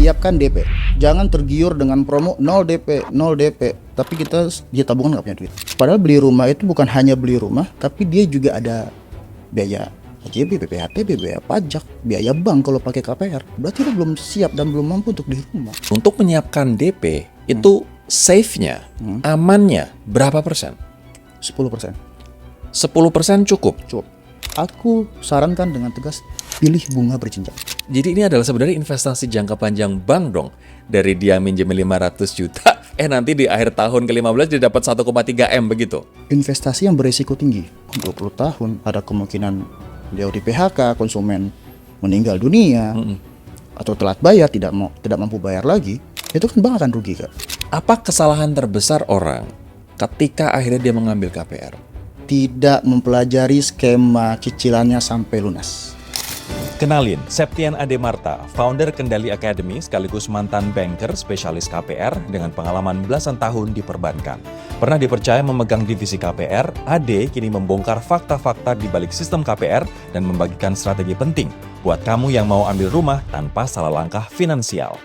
siapkan DP. Jangan tergiur dengan promo 0 DP, 0 DP. Tapi dia tabungan nggak punya duit. Padahal beli rumah itu bukan hanya beli rumah, tapi dia juga ada biaya AJB, PPHTB, biaya pajak, biaya bank kalau pakai KPR. Berarti lo belum siap dan belum mampu untuk beli rumah. Untuk menyiapkan DP, itu safe-nya, amannya berapa persen? 10%. 10% cukup. Cukup. Aku sarankan dengan tegas, pilih bunga berjenjang. Jadi ini adalah sebenarnya investasi jangka panjang bank dong. Dari dia minjemin 500 juta, nanti di akhir tahun ke-15 dia dapat 1,3 M begitu. Investasi yang berisiko tinggi. 20 tahun, ada kemungkinan dia di PHK, konsumen meninggal dunia, atau telat bayar, tidak mampu bayar lagi. Itu kan bank akan rugi, Kak. Apa kesalahan terbesar orang ketika akhirnya dia mengambil KPR? Tidak mempelajari skema cicilannya sampai lunas. Kenalin, Septian Ademarta, founder Kendali Academy sekaligus mantan banker spesialis KPR dengan pengalaman belasan tahun di perbankan. Pernah dipercaya memegang divisi KPR, Ade kini membongkar fakta-fakta di balik sistem KPR dan membagikan strategi penting buat kamu yang mau ambil rumah tanpa salah langkah finansial.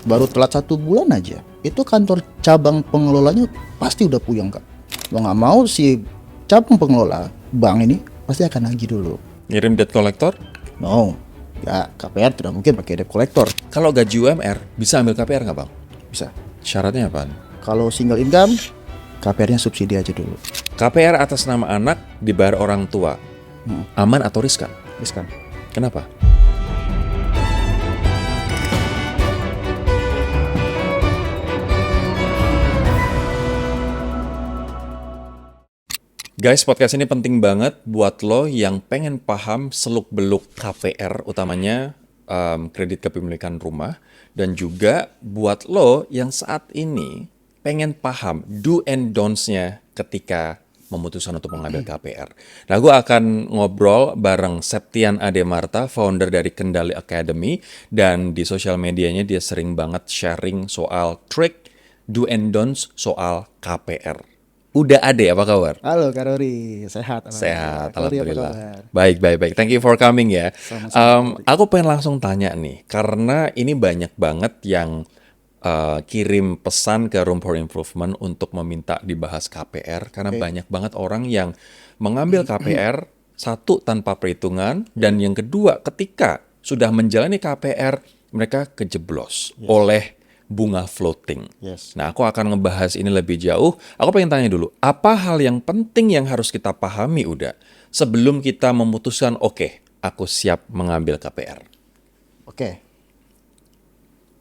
Baru telat 1 bulan aja, itu kantor cabang pengelolanya pasti udah puyeng, Kak. Lo nggak mau si cabang pengelola bank ini pasti akan nagih dulu. Ngirim debt collector? No, ya KPR tidak mungkin pakai debt collector. Kalau gaji UMR, bisa ambil KPR nggak bang? Bisa. Syaratnya apa? Kalau single income, KPR-nya subsidi aja dulu. KPR atas nama anak dibayar orang tua. Aman atau riskan? Riskan. Kenapa? Guys, podcast ini penting banget buat lo yang pengen paham seluk-beluk KPR, utamanya kredit kepemilikan rumah, dan juga buat lo yang saat ini pengen paham do and don'ts-nya ketika memutuskan untuk mengambil KPR. Nah, gue akan ngobrol bareng Septian Ademarta, founder dari Kendali Academy, dan di sosial medianya dia sering banget sharing soal trik do and don'ts soal KPR. Udah Ade, apa kabar? Halo Kak Rory, sehat? Sehat, Kak Rory, apa alhamdulillah. kabar? Baik. Thank you for coming ya. Sama-sama. Aku pengen langsung tanya nih, karena ini banyak banget yang kirim pesan ke Room for Improvement untuk meminta dibahas KPR, karena banyak banget orang yang mengambil KPR, satu tanpa perhitungan, dan yang kedua ketika sudah menjalani KPR, mereka kejeblos oleh bunga floating. Yes. Nah, aku akan ngebahas ini lebih jauh. Aku pengen tanya dulu, apa hal yang penting yang harus kita pahami udah sebelum kita memutuskan, oke, aku siap mengambil KPR? Oke.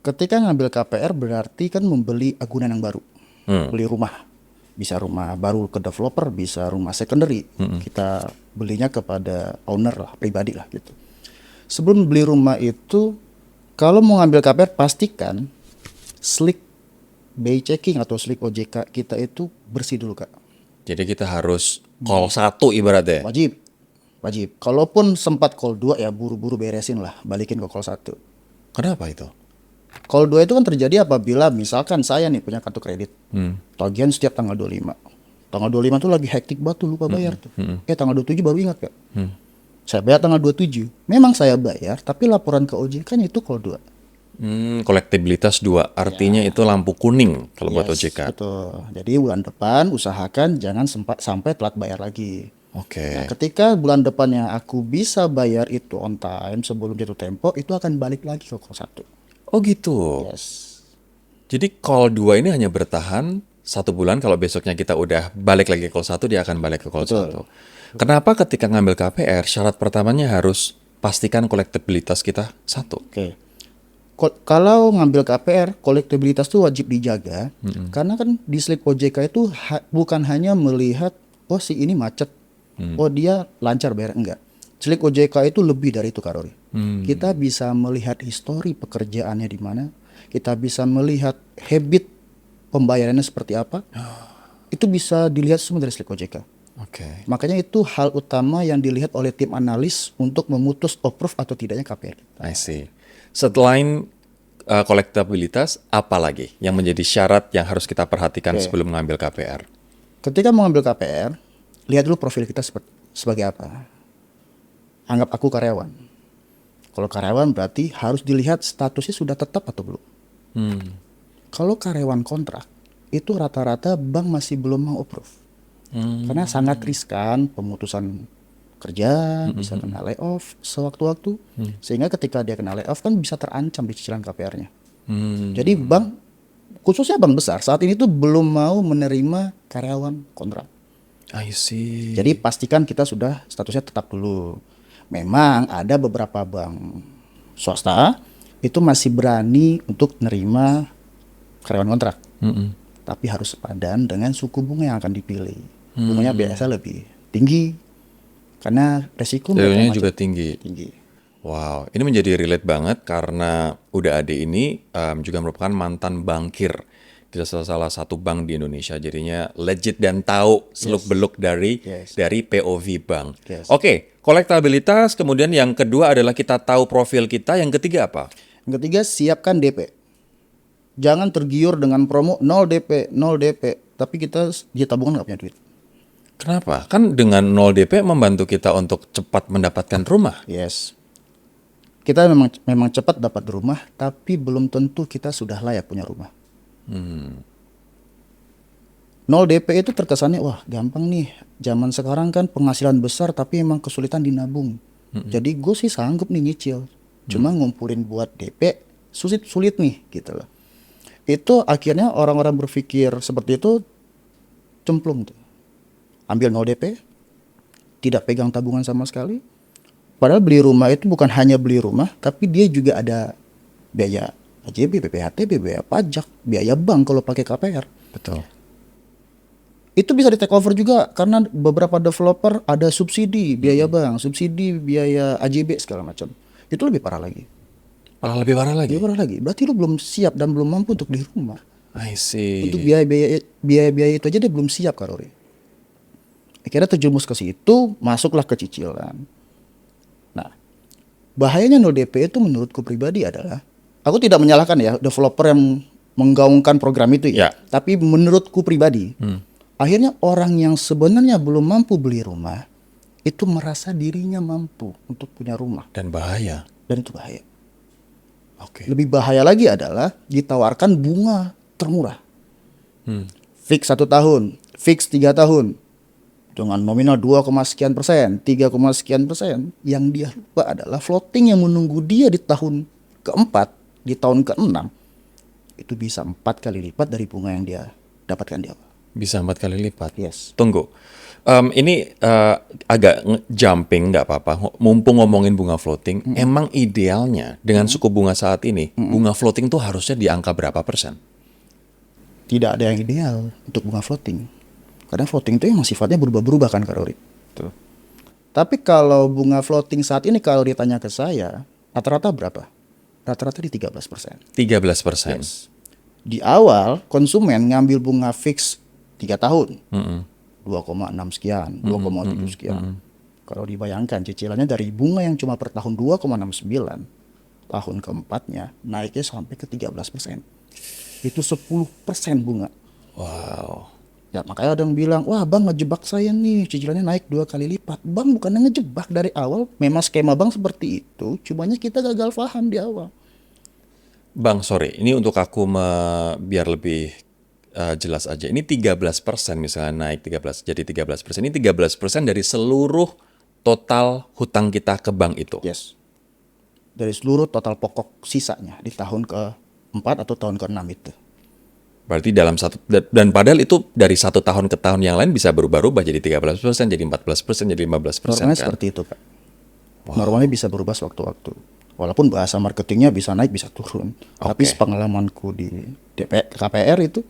Ketika ngambil KPR berarti kan membeli agunan yang baru. Beli rumah. Bisa rumah baru ke developer, bisa rumah secondary. Kita belinya kepada owner lah, pribadi lah gitu. Sebelum beli rumah itu, kalau mau ngambil KPR pastikan slip BI checking atau slip OJK kita itu bersih dulu, Kak. Jadi kita harus call 1 ibaratnya. Wajib. Kalaupun sempat call 2 ya buru-buru beresin lah, balikin ke call 1. Kenapa itu? Call 2 itu kan terjadi apabila misalkan saya nih punya kartu kredit. Tagihan setiap tanggal 25. Tanggal 25 tuh lagi hektik banget tuh, lupa bayar tuh. Tanggal 27 baru ingat, Kak. Saya bayar tanggal 27. Memang saya bayar, tapi laporan ke OJK-nya itu call 2. Kolektibilitas 2, artinya itu lampu kuning kalau buat OJK. Betul. Jadi bulan depan usahakan jangan sampai telat bayar lagi. Oke. Nah, ketika bulan depannya aku bisa bayar itu on time sebelum jatuh tempo, itu akan balik lagi ke call 1. Oh gitu. Yes. Jadi call 2 ini hanya bertahan 1 bulan, kalau besoknya kita udah balik lagi ke call 1, dia akan balik ke call 1. Kenapa ketika ngambil KPR, syarat pertamanya harus pastikan kolektibilitas kita 1? Oke. Kalau ngambil KPR, kolektibilitas itu wajib dijaga, karena kan di slip OJK itu bukan hanya melihat, oh si ini macet, oh dia lancar bayar, enggak. Slip OJK itu lebih dari itu, Kak Rory. Kita bisa melihat histori pekerjaannya di mana, kita bisa melihat habit pembayarannya seperti apa, itu bisa dilihat semua dari slip OJK. Oke. Makanya itu hal utama yang dilihat oleh tim analis untuk memutus approve atau tidaknya KPR. I see. Selain kolektabilitas, apa lagi yang menjadi syarat yang harus kita perhatikan sebelum mengambil KPR? Ketika mengambil KPR, lihat dulu profil kita sebagai apa. Anggap aku karyawan. Kalau karyawan berarti harus dilihat statusnya sudah tetap atau belum. Kalau karyawan kontrak, itu rata-rata bank masih belum mau approve. Karena sangat riskan pemutusan kerja, bisa kena layoff sewaktu-waktu. Sehingga ketika dia kena layoff kan bisa terancam di cicilan KPR-nya. Jadi bank, khususnya bank besar, saat ini tuh belum mau menerima karyawan kontrak. I see. Jadi pastikan kita sudah statusnya tetap dulu. Memang ada beberapa bank swasta itu masih berani untuk menerima karyawan kontrak. Tapi harus sepadan dengan suku bunga yang akan dipilih. Bunganya biasa lebih tinggi karena resiko Resikonya mereka juga tinggi. Wow, ini menjadi relate banget karena Uda Ade ini juga merupakan mantan bankir di salah satu bank di Indonesia. Jadinya legit dan tahu seluk-beluk dari POV bank. Oke, kolektabilitas. Kemudian yang kedua adalah kita tahu profil kita. Yang ketiga apa? Yang ketiga, siapkan DP. Jangan tergiur dengan promo 0 DP, 0 DP. Tapi kita di tabungan nggak punya duit. Kenapa? Kan dengan 0 DP membantu kita untuk cepat mendapatkan rumah. Yes. Kita memang cepat dapat rumah, tapi belum tentu kita sudah layak punya rumah. 0 DP itu terkesannya wah gampang nih. Zaman sekarang kan penghasilan besar tapi emang kesulitan dinabung. Jadi gue sih sanggup nih nyicil. Cuma ngumpulin buat DP sulit nih gitu loh. Itu akhirnya orang-orang berpikir seperti itu cemplung tuh. Ambil 0 DP, tidak pegang tabungan sama sekali. Padahal beli rumah itu bukan hanya beli rumah, tapi dia juga ada biaya AJB, BPHT, biaya pajak, biaya bank kalau pakai KPR. Betul. Itu bisa di take over juga karena beberapa developer ada subsidi biaya bank, subsidi biaya AJB segala macam. Itu lebih parah lagi. Malah lebih parah lagi. Lebih parah lagi. Berarti lu belum siap dan belum mampu untuk beli rumah. I see. Untuk biaya itu aja dia belum siap, Kak Rory. Akhirnya terjerumus ke situ, masuklah ke cicilan. Nah, bahayanya 0 DP itu menurutku pribadi adalah, aku tidak menyalahkan ya developer yang menggaungkan program itu ya. Tapi menurutku pribadi, akhirnya orang yang sebenarnya belum mampu beli rumah itu merasa dirinya mampu untuk punya rumah. Dan bahaya. Dan itu bahaya. Oke. Lebih bahaya lagi adalah ditawarkan bunga termurah. Fix 1 tahun, fix 3 tahun. Dengan nominal 2, sekian persen, 3, sekian persen. Yang dia lupa adalah floating yang menunggu dia di tahun keempat, di tahun keenam. Itu bisa 4 kali lipat dari bunga yang dia dapatkan di awal. Bisa 4 kali lipat? Yes. Tunggu. Ini agak jumping, nggak apa-apa. Mumpung ngomongin bunga floating, emang idealnya dengan suku bunga saat ini, bunga floating tuh harusnya di angka berapa persen? Tidak ada yang ideal untuk bunga floating. Karena floating itu emang sifatnya berubah-berubah kan, Kak Rory. Tuh. Tapi kalau bunga floating saat ini kalau ditanya ke saya, rata-rata berapa? Rata-rata di 13%. 13%. Yes. Di awal konsumen ngambil bunga fix 3 tahun. 2,6 sekian, 2,7 sekian. Kalau dibayangkan cicilannya dari bunga yang cuma per tahun 2,69, tahun keempatnya naiknya sampai ke 13%. Itu 10% bunga. Wow. Ya makanya ada yang bilang, wah bang ngejebak saya nih, cicilannya naik 2 kali lipat. Bang bukannya ngejebak dari awal, memang skema bang seperti itu, cumanya kita gagal paham di awal. Bang, sorry, ini untuk aku biar lebih jelas aja. Ini 13% misalnya naik 13, jadi 13%. Ini 13% dari seluruh total hutang kita ke bank itu. Yes. Dari seluruh total pokok sisanya di tahun ke-4 atau tahun ke-6 itu. Berarti dalam dan padahal itu dari 1 tahun ke tahun yang lain bisa berubah-ubah jadi 13%, jadi 14%, jadi 15%. Normalnya kan? seperti itu, Kak. Wow. Normalnya bisa berubah sewaktu-waktu. Walaupun bahasa marketingnya bisa naik, bisa turun. Tapi pengalamanku di KPR itu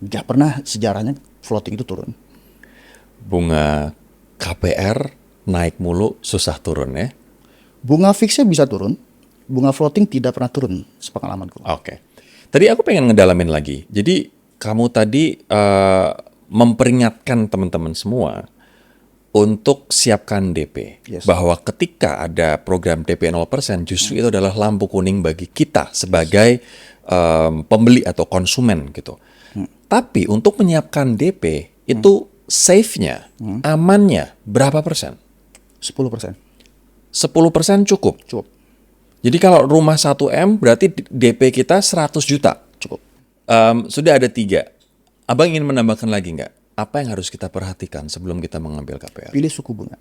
nggak pernah sejarahnya floating itu turun. Bunga KPR naik mulu, susah turun ya? Bunga fixnya bisa turun, bunga floating tidak pernah turun sepengalamanku. Oke. Tadi aku pengen ngedalamin lagi. Jadi kamu tadi memperingatkan teman-teman semua untuk siapkan DP. Yes. Bahwa ketika ada program DP 0%, justru itu adalah lampu kuning bagi kita sebagai pembeli atau konsumen gitu. Tapi untuk menyiapkan DP, itu safe-nya, amannya berapa persen? 10%. 10% cukup? Cukup. Jadi kalau rumah 1M berarti DP kita 100 juta. Cukup. Sudah ada 3. Abang ingin menambahkan lagi nggak? Apa yang harus kita perhatikan sebelum kita mengambil KPR? Pilih suku bunga.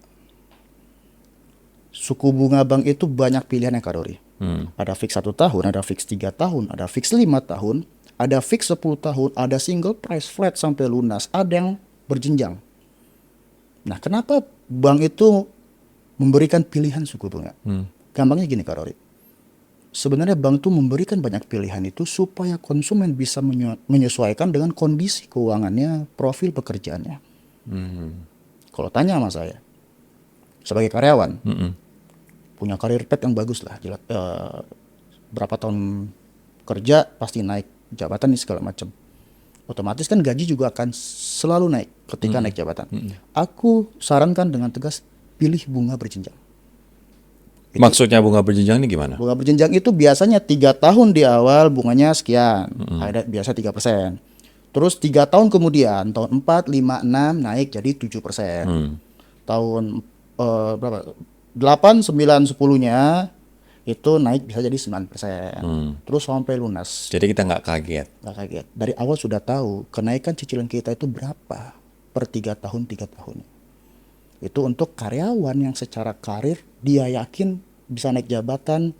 Suku bunga bank itu banyak pilihan yang Kak Rory. Ada fix 1 tahun, ada fix 3 tahun, ada fix 5 tahun, ada fix 10 tahun, ada single price flat sampai lunas, ada yang berjenjang. Nah, kenapa bank itu memberikan pilihan suku bunga? Gampangnya gini Kak Rory. Sebenarnya bank itu memberikan banyak pilihan itu supaya konsumen bisa menyesuaikan dengan kondisi keuangannya, profil pekerjaannya. Kalau tanya sama saya, sebagai karyawan, punya karir path yang bagus lah, berapa tahun kerja pasti naik jabatan nih segala macam. Otomatis kan gaji juga akan selalu naik ketika naik jabatan. Aku sarankan dengan tegas pilih bunga berjenjang. Maksudnya bunga berjenjang ini gimana? Bunga berjenjang itu biasanya 3 tahun di awal bunganya sekian, ada biasa 3%. Terus 3 tahun kemudian, tahun 4, 5, 6 naik jadi 7%. Tahun berapa? 8, 9, 10-nya itu naik bisa jadi 9%. Terus sampai lunas. Jadi kita nggak kaget. Nggak kaget. Dari awal sudah tahu kenaikan cicilan kita itu berapa per 3 tahun 3 tahun. Itu untuk karyawan yang secara karir dia yakin bisa naik jabatan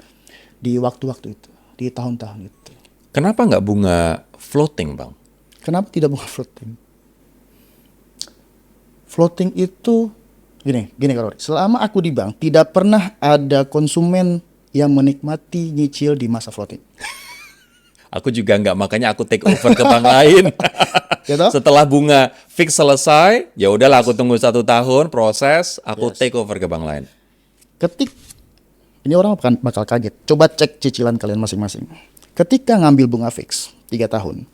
di waktu-waktu itu, di tahun-tahun itu. Kenapa nggak bunga floating, Bang? Kenapa tidak bunga floating? Floating itu gini kalau selama aku di bank tidak pernah ada konsumen yang menikmati nyicil di masa floating. Aku juga nggak, makanya aku take over ke bank lain. Gitu? Setelah bunga fix selesai, ya udahlah aku tunggu 1 tahun proses, aku take over ke bank lain. Ini orang bakal kaget. Coba cek cicilan kalian masing-masing. Ketika ngambil bunga fix 3 tahun,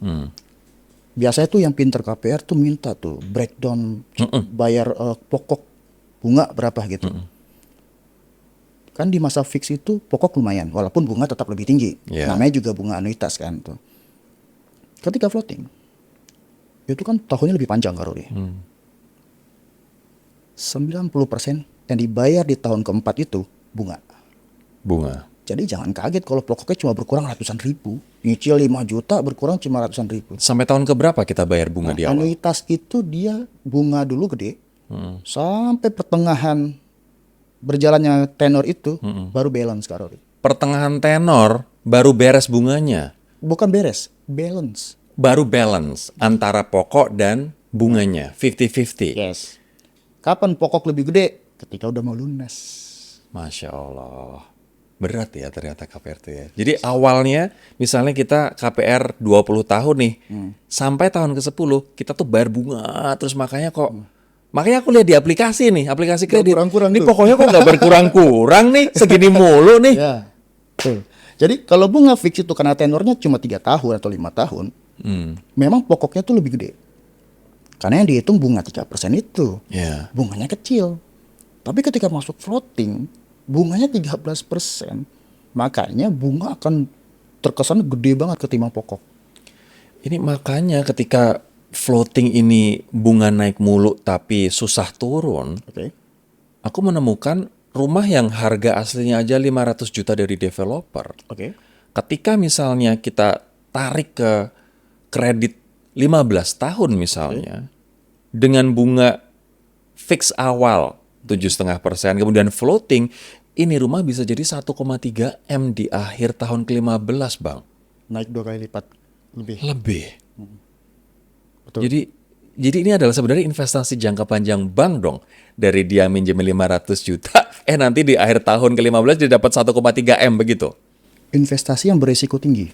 biasanya tuh yang pinter KPR tuh minta tuh breakdown bayar pokok bunga berapa gitu. Kan di masa fix itu pokok lumayan, walaupun bunga tetap lebih tinggi. Namanya juga bunga anuitas kan tuh. Ketika floating, itu kan tahunnya lebih panjang Kak Rory. 90% yang dibayar di tahun keempat itu bunga. Jadi jangan kaget kalau pokoknya cuma berkurang ratusan ribu. Nyicil 5 juta berkurang cuma ratusan ribu. Sampai tahun keberapa kita bayar bunga di awal? Anuitas itu dia bunga dulu gede. Sampai pertengahan berjalannya tenor itu baru balance Kak Rory. Pertengahan tenor baru beres bunganya. Bukan beres, balance. Baru balance antara pokok dan bunganya, 50-50. Yes. Kapan pokok lebih gede? Ketika udah mau lunas. Masya Allah. Berat ya ternyata KPR itu ya. Jadi awalnya misalnya kita KPR 20 tahun nih. Sampai tahun ke-10 kita tuh bayar bunga. Terus makanya aku lihat di aplikasi nih. Aplikasi kredit. Kurang-kurang ini tuh. pokoknya kok nggak berkurang-kurang nih. Segini mulu nih. Ya. Tuh. Jadi kalau bunga fix itu karena tenornya cuma 3 tahun atau 5 tahun. Memang pokoknya tuh lebih gede. Karena yang dihitung bunga 3% itu. Bunganya kecil. Tapi ketika masuk floating, bunganya 13%. Makanya bunga akan terkesan gede banget ketimbang pokok. Ini makanya ketika floating ini bunga naik mulu tapi susah turun. Aku menemukan rumah yang harga aslinya aja 500 juta dari developer. Ketika misalnya kita tarik ke kredit 15 tahun misalnya, dengan bunga fix awal 7,5%, kemudian floating, ini rumah bisa jadi 1,3 M di akhir tahun ke-15, Bang. Naik 2 kali lipat Lebih. Betul. Jadi ini adalah sebenarnya investasi jangka panjang bank dong. Dari dia minjem 500 juta, nanti di akhir tahun ke-15 dia dapat 1,3 M begitu. Investasi yang berisiko tinggi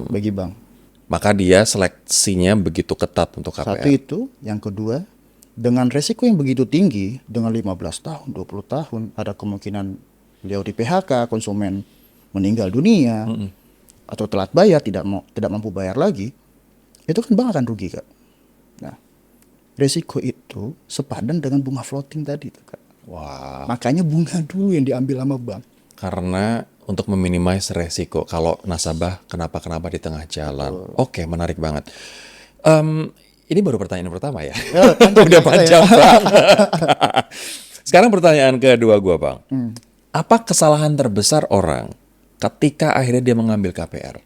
bagi bank. Maka dia seleksinya begitu ketat untuk KPR. Satu itu, yang kedua, dengan resiko yang begitu tinggi, dengan 15 tahun, 20 tahun, ada kemungkinan beliau di PHK, konsumen meninggal dunia, atau telat bayar, tidak mampu bayar lagi, itu kan bank akan rugi, Kak. Nah, resiko itu sepadan dengan bunga floating tadi, Kak. Wah. Makanya bunga dulu yang diambil sama bank. Karena untuk meminimais resiko kalau nasabah kenapa-kenapa di tengah jalan. Oke, menarik banget. Ini baru pertanyaan pertama ya. Udah panjang banget. Sekarang pertanyaan kedua gua, Bang. Apa kesalahan terbesar orang ketika akhirnya dia mengambil KPR?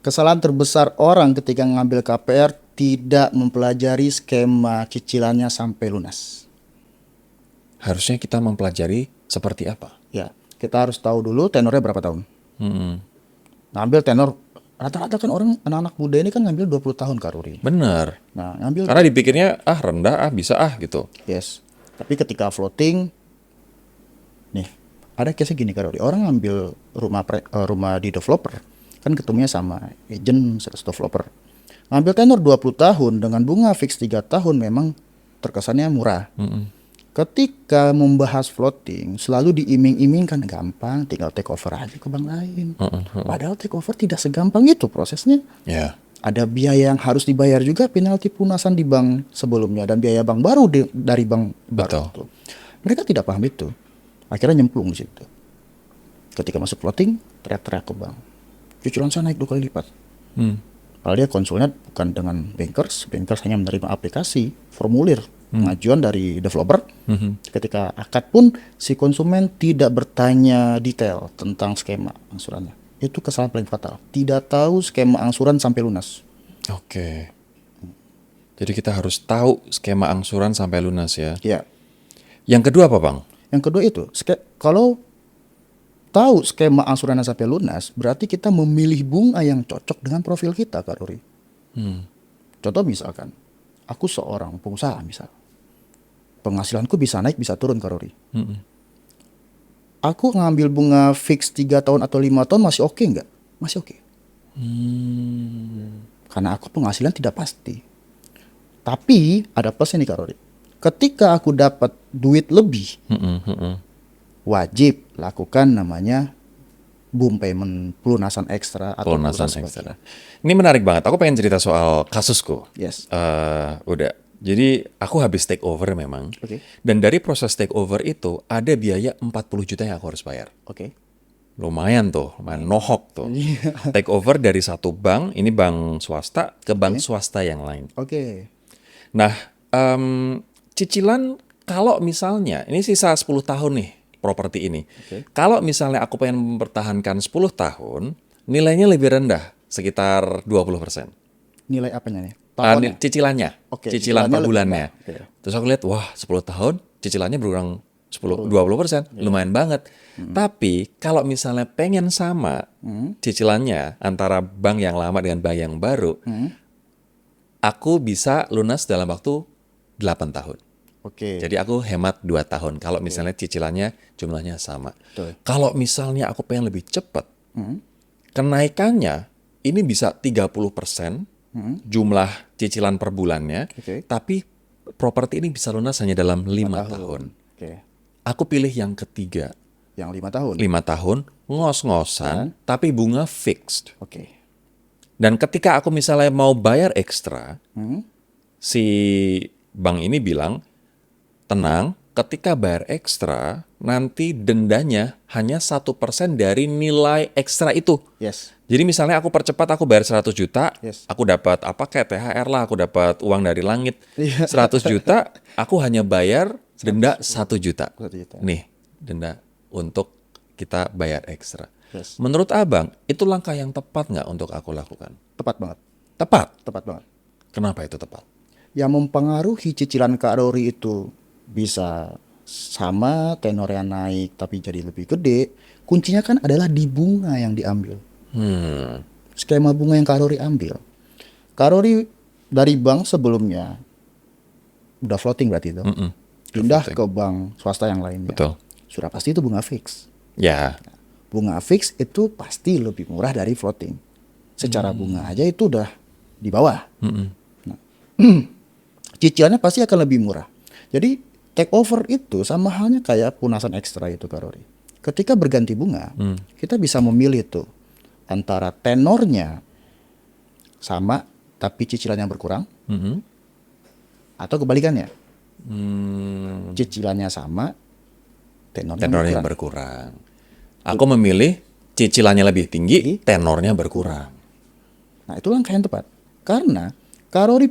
Kesalahan terbesar orang ketika mengambil KPR tidak mempelajari skema cicilannya sampai lunas. Harusnya kita mempelajari seperti apa? Ya, kita harus tahu dulu tenornya berapa tahun. Hmm, Ngambil tenor, rata-rata kan orang, anak-anak muda ini kan ngambil 20 tahun Kak Ruri. bener. Nah, ngambil, Karena dipikirnya rendah, bisa gitu. yes. Tapi ketika floating, nih, ada case gini Kak Ruri. Orang ngambil rumah di developer, kan ketemunya sama agent sales developer. Ngambil tenor 20 tahun dengan bunga fix 3 tahun memang terkesannya murah. Ketika membahas floating, selalu diiming-imingkan gampang, tinggal take over aja ke bank lain. Padahal take over tidak segampang itu prosesnya. Ya. Ada biaya yang harus dibayar juga, penalti pelunasan di bank sebelumnya dan biaya bank baru dari bank baru Betul. itu. Mereka tidak paham itu. Akhirnya nyemplung di situ. Ketika masuk floating, teriak-teriak ke bank. Cicilan saya naik 2 kali lipat. Padahal dia konsulnya bukan dengan bankers hanya menerima aplikasi, formulir, pengajuan dari developer. Ketika akad pun si konsumen tidak bertanya detail tentang skema angsurannya. Itu kesalahan paling fatal. Tidak tahu skema angsuran sampai lunas. Oke. Jadi kita harus tahu skema angsuran sampai lunas ya. Ya. Yang kedua apa, Bang? Yang kedua itu, kalau tahu skema angsurannya sampai lunas, berarti kita memilih bunga yang cocok dengan profil kita, Kak Ruri. Contoh misalkan, aku seorang pengusaha misal. Penghasilanku bisa naik, bisa turun, Kak Ruri. Aku ngambil bunga fix 3 tahun atau 5 tahun masih oke nggak? Masih oke. Karena aku penghasilan tidak pasti. Tapi ada plusnya nih Kak Rori. Ketika aku dapat duit lebih, wajib lakukan namanya boom payment, pelunasan ekstra atau Pelunasan pelunasan ekstra. Ini menarik banget. Aku pengen cerita soal kasusku. Yes. Udah. Jadi aku habis take over memang. Oke. Dan dari proses take over itu ada biaya 40 juta yang aku harus bayar. Oke. Lumayan tuh, lumayan nohok tuh. Take over dari satu bank, ini bank swasta, ke bank swasta yang lain. Oke. Nah, cicilan kalau misalnya, ini sisa 10 tahun nih properti ini. Kalau misalnya aku pengen mempertahankan 10 tahun, nilainya lebih rendah, sekitar 20%. Nilai apanya nih? Tahunnya? Cicilannya, Oke, cicilan per cicilannya lebih bulannya. rendah. Oke. Terus aku lihat, wah 10 tahun cicilannya berkurang 20%, lumayan banget. Tapi kalau misalnya pengen sama cicilannya antara bank yang lama dengan bank yang baru, aku bisa lunas dalam waktu 8 tahun. Oke. Jadi aku hemat 2 tahun kalau misalnya cicilannya jumlahnya sama. Betul. Kalau misalnya aku pengen lebih cepat, kenaikannya ini bisa 30% jumlah cicilan per bulannya, Oke. tapi properti ini bisa lunas hanya dalam 5 tahun. Oke. Aku pilih yang ketiga, Yang 5 tahun. 5 tahun, ngos-ngosan, tapi bunga fixed. Oke. Dan ketika aku misalnya mau bayar ekstra, si bank ini bilang, tenang, ketika bayar ekstra, nanti dendanya hanya 1% dari nilai ekstra itu. Yes. Jadi misalnya aku percepat, aku bayar 100 juta, Yes. aku dapat apa kayak THR lah, aku dapat uang dari langit. Iya. 100 juta, aku hanya bayar denda 1 juta. 1 juta. Nih, denda untuk kita bayar ekstra. Yes. Menurut Abang, itu langkah yang tepat nggak untuk aku lakukan? Tepat banget. Tepat. Tepat banget. Kenapa itu tepat? Yang mempengaruhi cicilan Kak Rori itu bisa sama, tenornya naik tapi jadi lebih gede, kuncinya kan adalah di bunga yang diambil. Skema bunga yang Kak Rori ambil. Kak Rori dari bank sebelumnya udah floating berarti itu. Pindah ke bank swasta yang lainnya. Betul. Sudah pasti itu bunga fix. Ya, Bunga fix itu pasti lebih murah dari floating. Secara bunga aja itu udah di bawah. Nah, cicilannya pasti akan lebih murah. Jadi take over itu sama halnya kayak pelunasan ekstra itu Kak Rori. Ketika berganti bunga, kita bisa memilih tuh antara tenornya sama tapi cicilannya berkurang, atau kebalikannya, cicilannya sama, tenornya tenornya berkurang. berkurang. Aku memilih cicilannya lebih tinggi, tenornya berkurang. Nah itu langkah yang tepat. Karena Kak Rori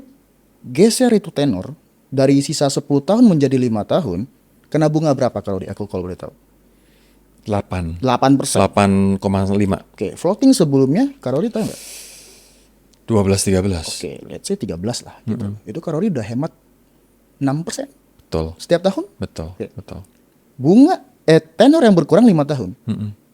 geser itu tenor dari sisa 10 tahun menjadi 5 tahun, kena bunga berapa Kak Rori? Aku kalau boleh tahu. 8. 8%. 8,5. Oke, floating sebelumnya Karori tahu nggak? 12-13. Oke, let's say 13 lah gitu. Itu Karori udah hemat 6% Betul. setiap tahun. Betul. Oke. Betul. Bunga tenor yang berkurang 5 tahun.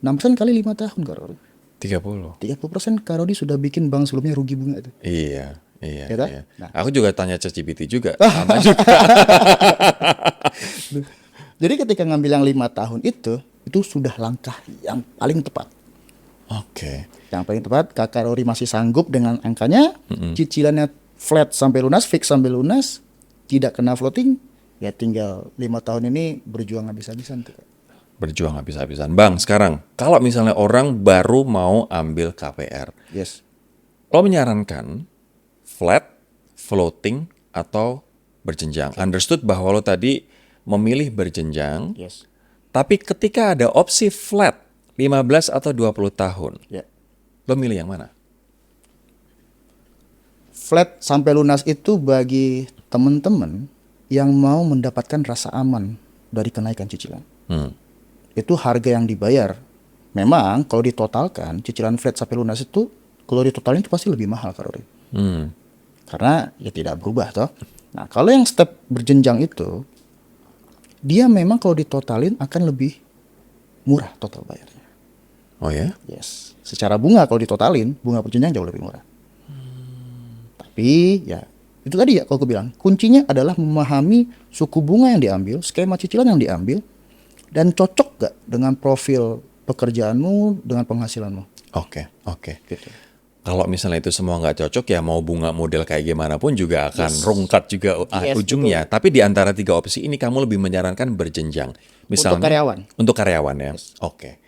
6% kali 5 tahun Karori. 30. 30% Karori sudah bikin bank sebelumnya rugi bunga itu. Iya, iya, Ya kan? iya. Nah. Aku juga tanya ChatGPT juga, sama juga. Jadi ketika ngambil yang 5 tahun itu sudah langkah yang paling tepat. Oke. Yang paling tepat, Kak Karori masih sanggup dengan angkanya, cicilannya flat sampai lunas, fix sampai lunas, tidak kena floating, ya tinggal 5 tahun ini berjuang habis-habisan tuh. Berjuang habis-habisan. Bang, sekarang kalau misalnya orang baru mau ambil KPR, Yes. lo menyarankan flat, floating, atau berjenjang? Understood bahwa lo tadi memilih berjenjang, Yes. tapi ketika ada opsi flat 15 atau 20 tahun, Ya. lo milih yang mana? Flat sampai lunas itu bagi teman-teman yang mau mendapatkan rasa aman dari kenaikan cicilan. Itu harga yang dibayar. Memang kalau ditotalkan cicilan flat sampai lunas itu kalau ditotalin itu pasti lebih mahal Karori. Karena ya tidak berubah toh. Nah, kalau yang step berjenjang itu dia memang kalau ditotalin akan lebih murah total bayarnya. Oh ya? Yes. Secara bunga kalau ditotalin, bunga berjenjang jauh lebih murah. Tapi ya itu tadi ya kalau aku bilang, kuncinya adalah memahami suku bunga yang diambil, skema cicilan yang diambil, dan cocok gak dengan profil pekerjaanmu, dengan penghasilanmu. Oke, oke. Gitu. Kalau misalnya itu semua nggak cocok, ya mau bunga model kayak gimana pun juga akan rungkat juga Yes, ujungnya. Tapi di antara 3 opsi ini kamu lebih menyarankan berjenjang. Misalnya, Untuk karyawan. Untuk karyawan ya. Oke.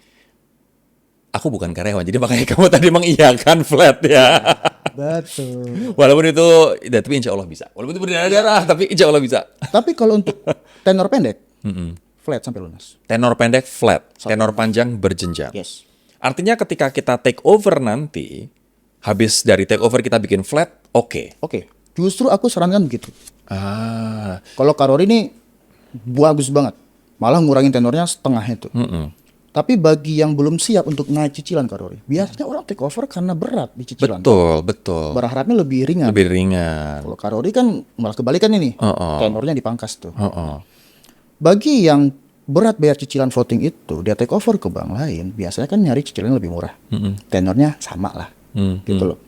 Aku bukan karyawan, jadi makanya kamu tadi mengiyakan flat ya. Betul. Walaupun itu, ya, tapi insya Allah bisa. Walaupun itu berdarah-darah, tapi insya Allah bisa. Tapi kalau untuk tenor pendek, flat sampai lunas. Tenor pendek flat, tenor panjang berjenjang. Yes. Artinya ketika kita take over nanti, habis dari take over kita bikin flat, oke. Oke. Justru aku sarankan begitu. Ah, Kalau Karori ini bagus banget. Malah ngurangin tenornya setengah itu. Tapi bagi yang belum siap untuk naik cicilan Karori, biasanya orang take over karena berat di cicilan. betul. Berharapnya lebih ringan. Lebih ringan. Kalau Karori kan malah kebalikan ini. Tenornya dipangkas tuh. Bagi yang berat bayar cicilan floating itu, dia take over ke bank lain, biasanya kan nyari cicilan lebih murah. Tenornya sama lah. Gitu loh.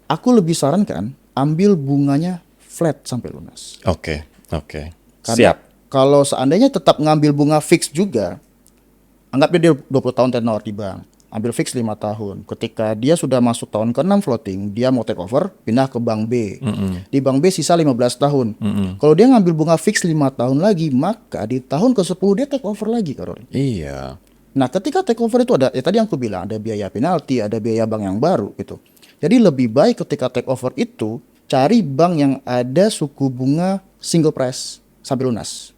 Aku lebih sarankan ambil bunganya flat sampai lunas. Oke. Karena Siap. kalau seandainya tetap ngambil bunga fix juga, anggapnya dia 20 tahun tenor di bank, ambil fix 5 tahun. Ketika dia sudah masuk tahun ke-6 floating, dia mau take over, pindah ke bank B. Di bank B sisa 15 tahun. Kalau dia ngambil bunga fix 5 tahun lagi, maka di tahun ke-10 dia take over lagi, Karori. Iya. Nah, ketika take over itu ada, ya tadi yang aku bilang, ada biaya penalti, ada biaya bank yang baru gitu. Jadi lebih baik ketika take over itu, cari bank yang ada suku bunga single price sampai lunas.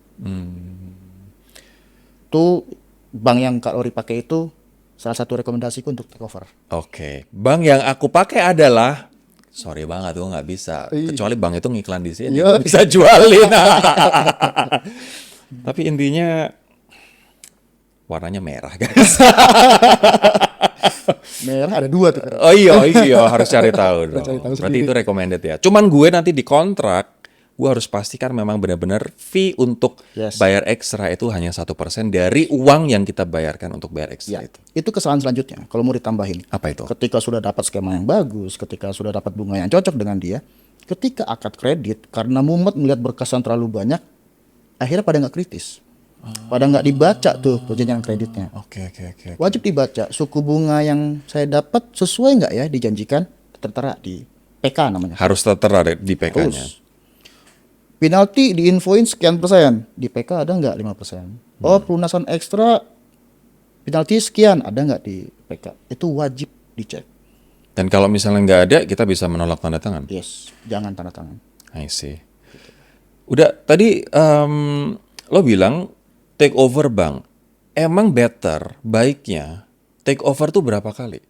Itu bank yang Kak Ori pakai itu salah satu rekomendasiku untuk take over. Oke. Bank yang aku pakai adalah, sorry banget tuh nggak bisa. Kecuali bank itu ngiklan di sini. Iya. Bisa jualin. Tapi intinya warnanya merah, guys. Merah ada 2 tuh. Oh iya, harus cari tahu dong. Cari tahu Berarti sendiri. itu recommended ya. Cuman gue nanti di kontrak, gue harus pastikan memang benar-benar fee untuk Yes. bayar ekstra itu hanya 1% dari uang yang kita bayarkan untuk bayar ekstra Ya, itu. itu kesalahan selanjutnya kalau mau ditambahin. Apa itu? Ketika sudah dapat skema yang bagus, ketika sudah dapat bunga yang cocok dengan dia, ketika akad kredit karena mumet melihat berkesan terlalu banyak, akhirnya pada nggak kritis. Pada nggak dibaca tuh perjanjian kreditnya. Oke. Wajib dibaca suku bunga yang saya dapat sesuai nggak ya dijanjikan, tertera di PK namanya. Harus tertera di PK-nya. Terus penalti diinfoin sekian persen, di PK ada nggak 5%? Oh, pelunasan ekstra penalti sekian, ada nggak di PK? Itu wajib dicek. Dan kalau misalnya nggak ada, kita bisa menolak tanda tangan. Yes, jangan tanda tangan. I see. Udah, tadi lo bilang take over bank. Emang better, baiknya take over tuh berapa kali?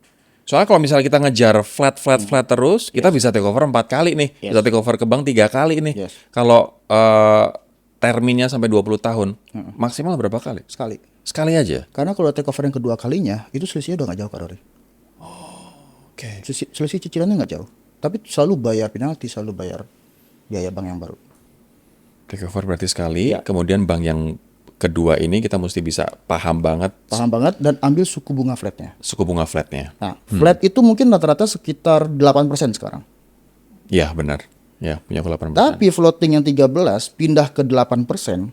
Soalnya kalau misalnya kita ngejar flat terus, kita bisa take over 4 kali nih. Yes. Bisa take over ke bank 3 kali nih. Yes. Kalau terminnya sampai 20 tahun, maksimal berapa kali? Sekali. Sekali aja. Karena kalau take over yang kedua kalinya, itu selisihnya udah nggak jauh Kak Rory. Oke. Selisih cicilannya nggak jauh. Tapi selalu bayar penalti, selalu bayar biaya bank yang baru. Take over berarti sekali, Ya. kemudian bank yang kedua ini kita mesti bisa paham banget Paham banget dan ambil suku bunga flatnya. suku bunga flatnya. Nah, flat itu mungkin rata-rata sekitar 8% sekarang. Iya benar. Ya, punya aku 8%. Tapi floating yang 13 pindah ke 8%,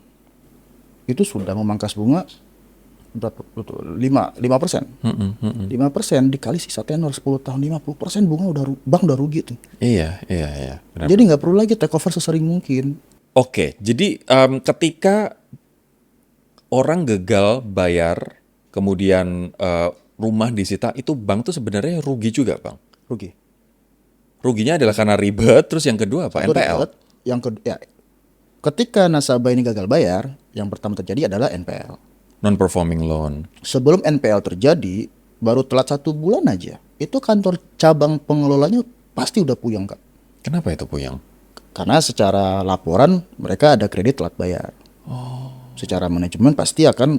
itu sudah memangkas bunga berapa? 5%. 5% dikali sisa tenor 10 tahun 50%, bunga bank udah rugi tuh. Iya. Benar. Jadi nggak perlu lagi take over sesering mungkin. Oke, jadi ketika orang gagal bayar, kemudian rumah disita, itu bank tuh sebenarnya rugi juga, Bang. Rugi. Ruginya adalah karena ribet, terus yang kedua apa? Satu NPL. ribet, yang kedua, ya, ketika nasabah ini gagal bayar, yang pertama terjadi adalah NPL. Non-performing loan. Sebelum NPL terjadi, baru telat 1 bulan aja, itu kantor cabang pengelolanya pasti udah puyeng, Kak. Kenapa itu puyeng? Karena secara laporan mereka ada kredit telat bayar. Secara manajemen pasti akan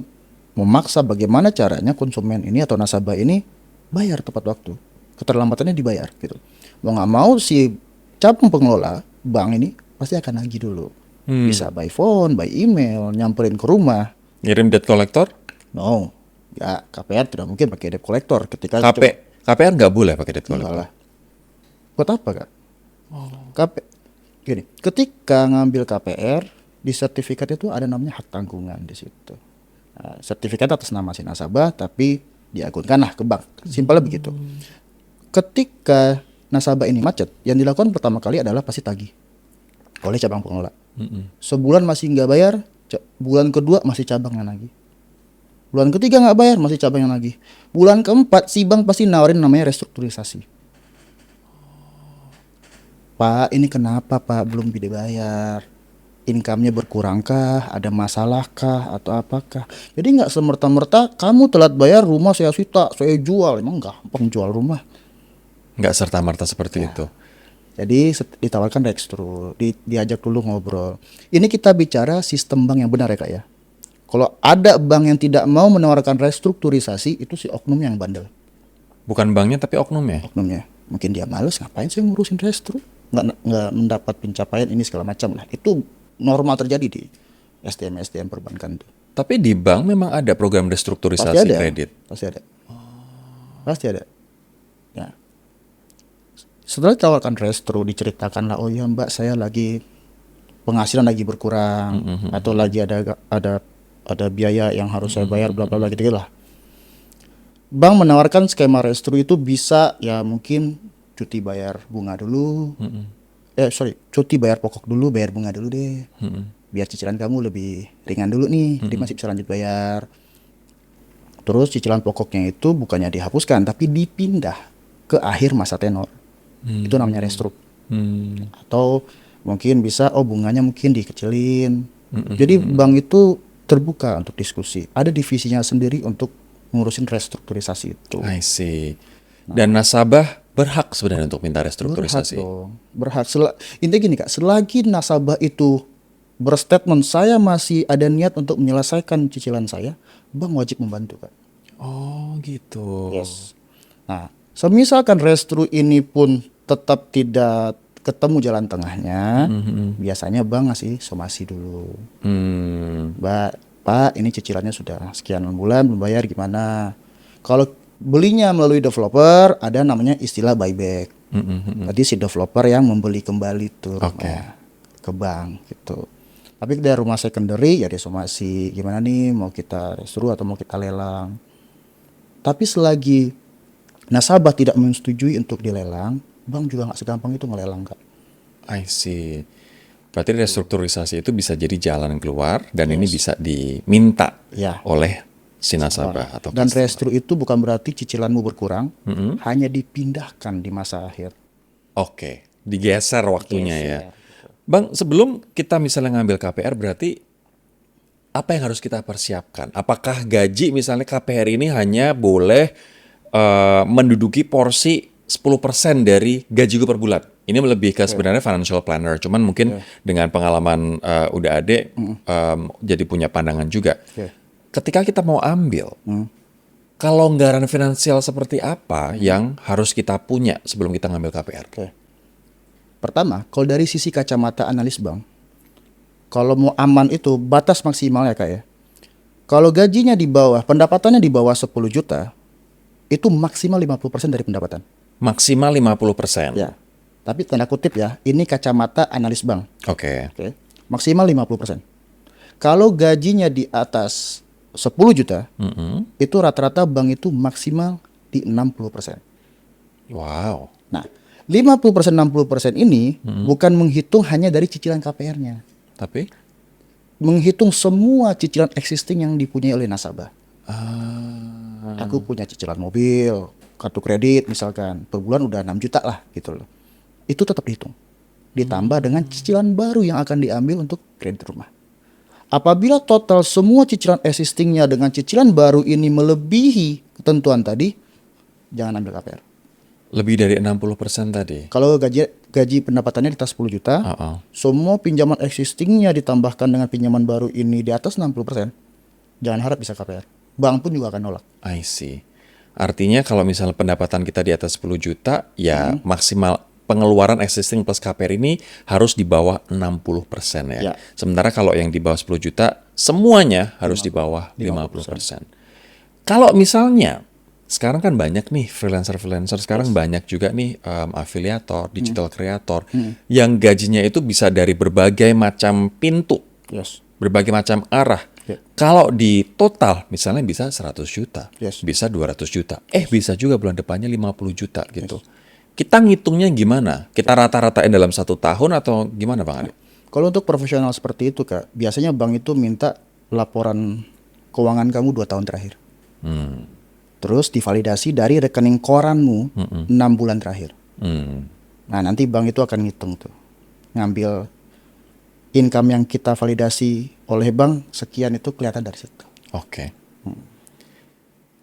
memaksa bagaimana caranya konsumen ini atau nasabah ini bayar tepat waktu. Keterlambatannya dibayar gitu. Mau nggak mau si cabang pengelola bank ini pasti akan nagih dulu. Bisa by phone, by email, nyamperin ke rumah. Ngirim debt collector? No, ya KPR tidak mungkin pakai debt collector ketika KPR nggak boleh pakai debt Enggak collector. lah. Buat apa, Kak? Gini, ketika ngambil KPR, di sertifikat itu ada namanya hak tanggungan di situ. Nah, sertifikat atas nama si nasabah, tapi diagunkanlah ke bank. Simpelnya begitu. Ketika nasabah ini macet, yang dilakukan pertama kali adalah pasti tagih oleh cabang pengelola. Sebulan masih nggak bayar, bulan kedua masih cabang yang nagih. Bulan ketiga nggak bayar, masih cabang yang nagih. Bulan keempat si bank pasti nawarin namanya restrukturisasi. Pak, ini kenapa Pak belum dibayar? Income-nya berkurangkah? Ada masalahkah? Atau apakah? Jadi nggak semerta-merta kamu telat bayar rumah saya sita, saya jual. Emang gampang jual rumah. Nggak serta-merta seperti itu. Jadi ditawarkan rekstru, diajak dulu ngobrol. Ini kita bicara sistem bank yang benar ya Kak ya. Kalau ada bank yang tidak mau menawarkan restrukturisasi, itu si oknum yang bandel. Bukan banknya tapi oknumnya. Oknumnya. Mungkin dia males, ngapain sih ngurusin restru? Nggak mendapat pencapaian ini segala macam lah. Itu normal terjadi di SDM perbankan itu. Tapi di bank memang ada program restrukturisasi Pasti ada. kredit. Pasti ada. Pasti ada. Ya. Setelah ditawarkan restru, diceritakan lah, oh ya Mbak, saya lagi penghasilan lagi berkurang, atau lagi ada biaya yang harus saya bayar, bla bla bla gitu lah. Bank menawarkan skema restru itu bisa ya mungkin cuti bayar bunga dulu, cuti bayar pokok dulu, bayar bunga dulu deh, biar cicilan kamu lebih ringan dulu nih, jadi masih bisa lanjut bayar. Terus cicilan pokoknya itu bukannya dihapuskan, tapi dipindah ke akhir masa tenor. Itu namanya restru. Atau mungkin bisa, bunganya mungkin dikecilin. Jadi bank itu terbuka untuk diskusi. Ada divisinya sendiri untuk ngurusin restrukturisasi itu. I see. Dan nasabah berhak sebenarnya untuk minta restrukturisasi. Berhak. Intinya gini Kak, selagi nasabah itu berstatement saya masih ada niat untuk menyelesaikan cicilan saya, bank wajib membantu Kak. Oh gitu. Yes. Nah, semisalkan restru ini pun tetap tidak ketemu jalan tengahnya, biasanya bank ngasih somasi dulu. Pak, ini cicilannya sudah sekian bulan belum bayar, gimana? Kalau belinya melalui developer, ada namanya istilah buyback. Berarti si developer yang membeli kembali tuh rumah ke bank gitu. Tapi dari rumah secondary ya dia somasi, gimana nih, mau kita restru atau mau kita lelang. Tapi selagi nasabah tidak menyetujui untuk dilelang, bank juga nggak segampang itu ngelelang Kak. I see. Berarti restrukturisasi itu bisa jadi jalan keluar dan ini bisa diminta oleh si nasabah atau dan customer. restru itu bukan berarti cicilanmu berkurang, hanya dipindahkan di masa akhir. Oke, digeser waktunya ya. Bang, sebelum kita misalnya ngambil KPR berarti apa yang harus kita persiapkan? Apakah gaji misalnya KPR ini hanya boleh menduduki porsi 10% dari gaji gue per bulan? Ini lebih ke sebenarnya financial planner, cuman mungkin dengan pengalaman udah adek jadi punya pandangan juga. ketika kita mau ambil, kelonggaran finansial seperti apa yang harus kita punya sebelum kita ngambil KPR? Oke. Pertama, kalau dari sisi kacamata analis bank, kalau mau aman itu batas maksimalnya Kak ya. Kalau gajinya di bawah, pendapatannya di bawah 10 juta, itu maksimal 50% dari pendapatan. Maksimal 50%. Ya. Tapi tanda kutip ya, ini kacamata analis bank. Oke. Oke. Maksimal 50%. Kalau gajinya di atas 10 juta, itu rata-rata bank itu maksimal di 60%. Wow. Nah, 50% 60% ini bukan menghitung hanya dari cicilan KPR-nya. Tapi Menghitung semua cicilan existing yang dipunyai oleh nasabah. Aku punya cicilan mobil, kartu kredit misalkan, per bulan udah 6 juta lah gitu loh. Itu tetap dihitung. Ditambah dengan cicilan baru yang akan diambil untuk kredit rumah. Apabila total semua cicilan existingnya dengan cicilan baru ini melebihi ketentuan tadi, jangan ambil KPR. lebih dari 60% tadi. Kalau gaji pendapatannya di atas 10 juta, semua pinjaman existingnya ditambahkan dengan pinjaman baru ini di atas 60%, jangan harap bisa KPR. Bank pun juga akan nolak. I see. Artinya kalau misalnya pendapatan kita di atas 10 juta, ya maksimal pengeluaran existing plus KPR ini harus di bawah 60% ya. Sementara kalau yang di bawah 10 juta, semuanya harus di bawah 50%. Kalau misalnya, sekarang kan banyak nih freelancer sekarang banyak juga nih afiliator, digital creator yang gajinya itu bisa dari berbagai macam pintu, berbagai macam arah. Kalau di total misalnya bisa 100 juta, bisa 200 juta, bisa juga bulan depannya 50 juta gitu. Kita ngitungnya gimana? Kita rata-ratain dalam 1 tahun atau gimana Bang Ade? Kalau untuk profesional seperti itu Kak, biasanya bank itu minta laporan keuangan kamu 2 tahun terakhir. Terus divalidasi dari rekening koranmu 6 bulan terakhir. Nah nanti bank itu akan ngitung tuh, ngambil income yang kita validasi oleh bank sekian, itu kelihatan dari situ. Oke.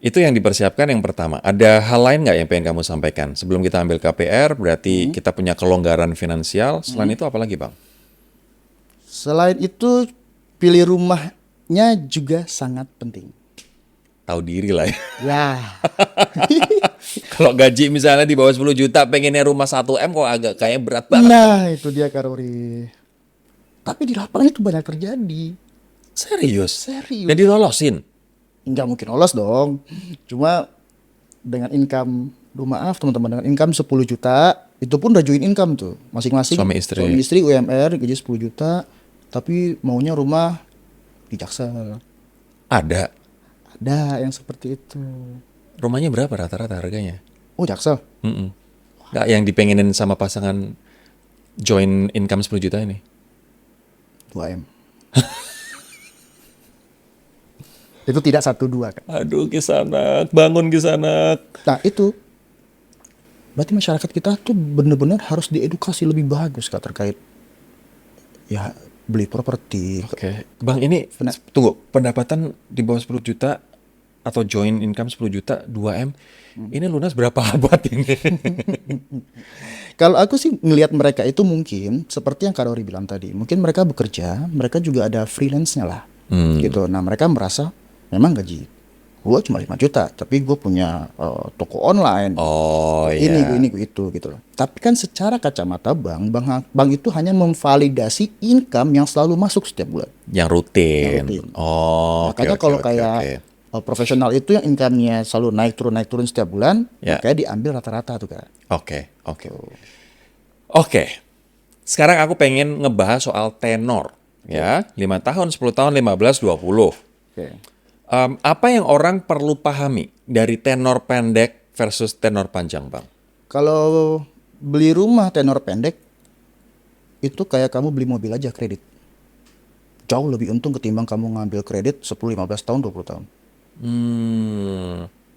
Itu yang dipersiapkan yang pertama. Ada hal lain nggak yang pengen kamu sampaikan? Sebelum kita ambil KPR, berarti kita punya kelonggaran finansial. Selain itu apa lagi Bang? Selain itu, pilih rumahnya juga sangat penting. Tahu diri lah ya. Ya. Kalau gaji misalnya di bawah 10 juta, pengennya rumah 1M kok agak kayak berat banget. Nah itu dia Kak Rory. Tapi di lapangan itu banyak terjadi. Serius? Serius. Dan dilolosin? Nggak mungkin lolos dong. Cuma dengan income, maaf teman-teman, dengan income 10 juta, itu pun udah join income tuh. Masing-masing Suami istri UMR, gaji 10 juta, tapi maunya rumah di Jaksel. Ada Ada yang seperti itu. Rumahnya berapa rata-rata harganya? Oh Jaksel? Nggak yang dipengenin sama pasangan join income 10 juta ini? 2M. Itu tidak 1-2 Kak. Aduh Kisanak, bangun Kisanak. Nah itu, berarti masyarakat kita tuh benar-benar harus diedukasi lebih bagus Kak terkait ya beli properti. Oke. Bang ini, tunggu, pendapatan di bawah 10 juta atau join income 10 juta 2M, ini lunas berapa abad ini? Kalau aku sih ngelihat mereka itu mungkin seperti yang Kak Rory bilang tadi, mungkin mereka bekerja, mereka juga ada freelance-nya lah, gitu. Nah mereka merasa memang gaji gue cuma 5 juta, tapi gue punya toko online, ini itu gitu loh. Tapi kan secara kacamata bank itu hanya memvalidasi income yang selalu masuk setiap bulan, yang rutin. Makanya kalau kayak profesional itu yang income-nya selalu naik turun setiap bulan, kayak diambil rata-rata tuh Kak. Oke. Sekarang aku pengen ngebahas soal tenor, ya. 5 tahun, 10 tahun, 15, 20. Apa yang orang perlu pahami dari tenor pendek versus tenor panjang, Bang? Kalau beli rumah tenor pendek, itu kayak kamu beli mobil aja kredit. Jauh lebih untung ketimbang kamu ngambil kredit 10, 15 tahun, 20 tahun.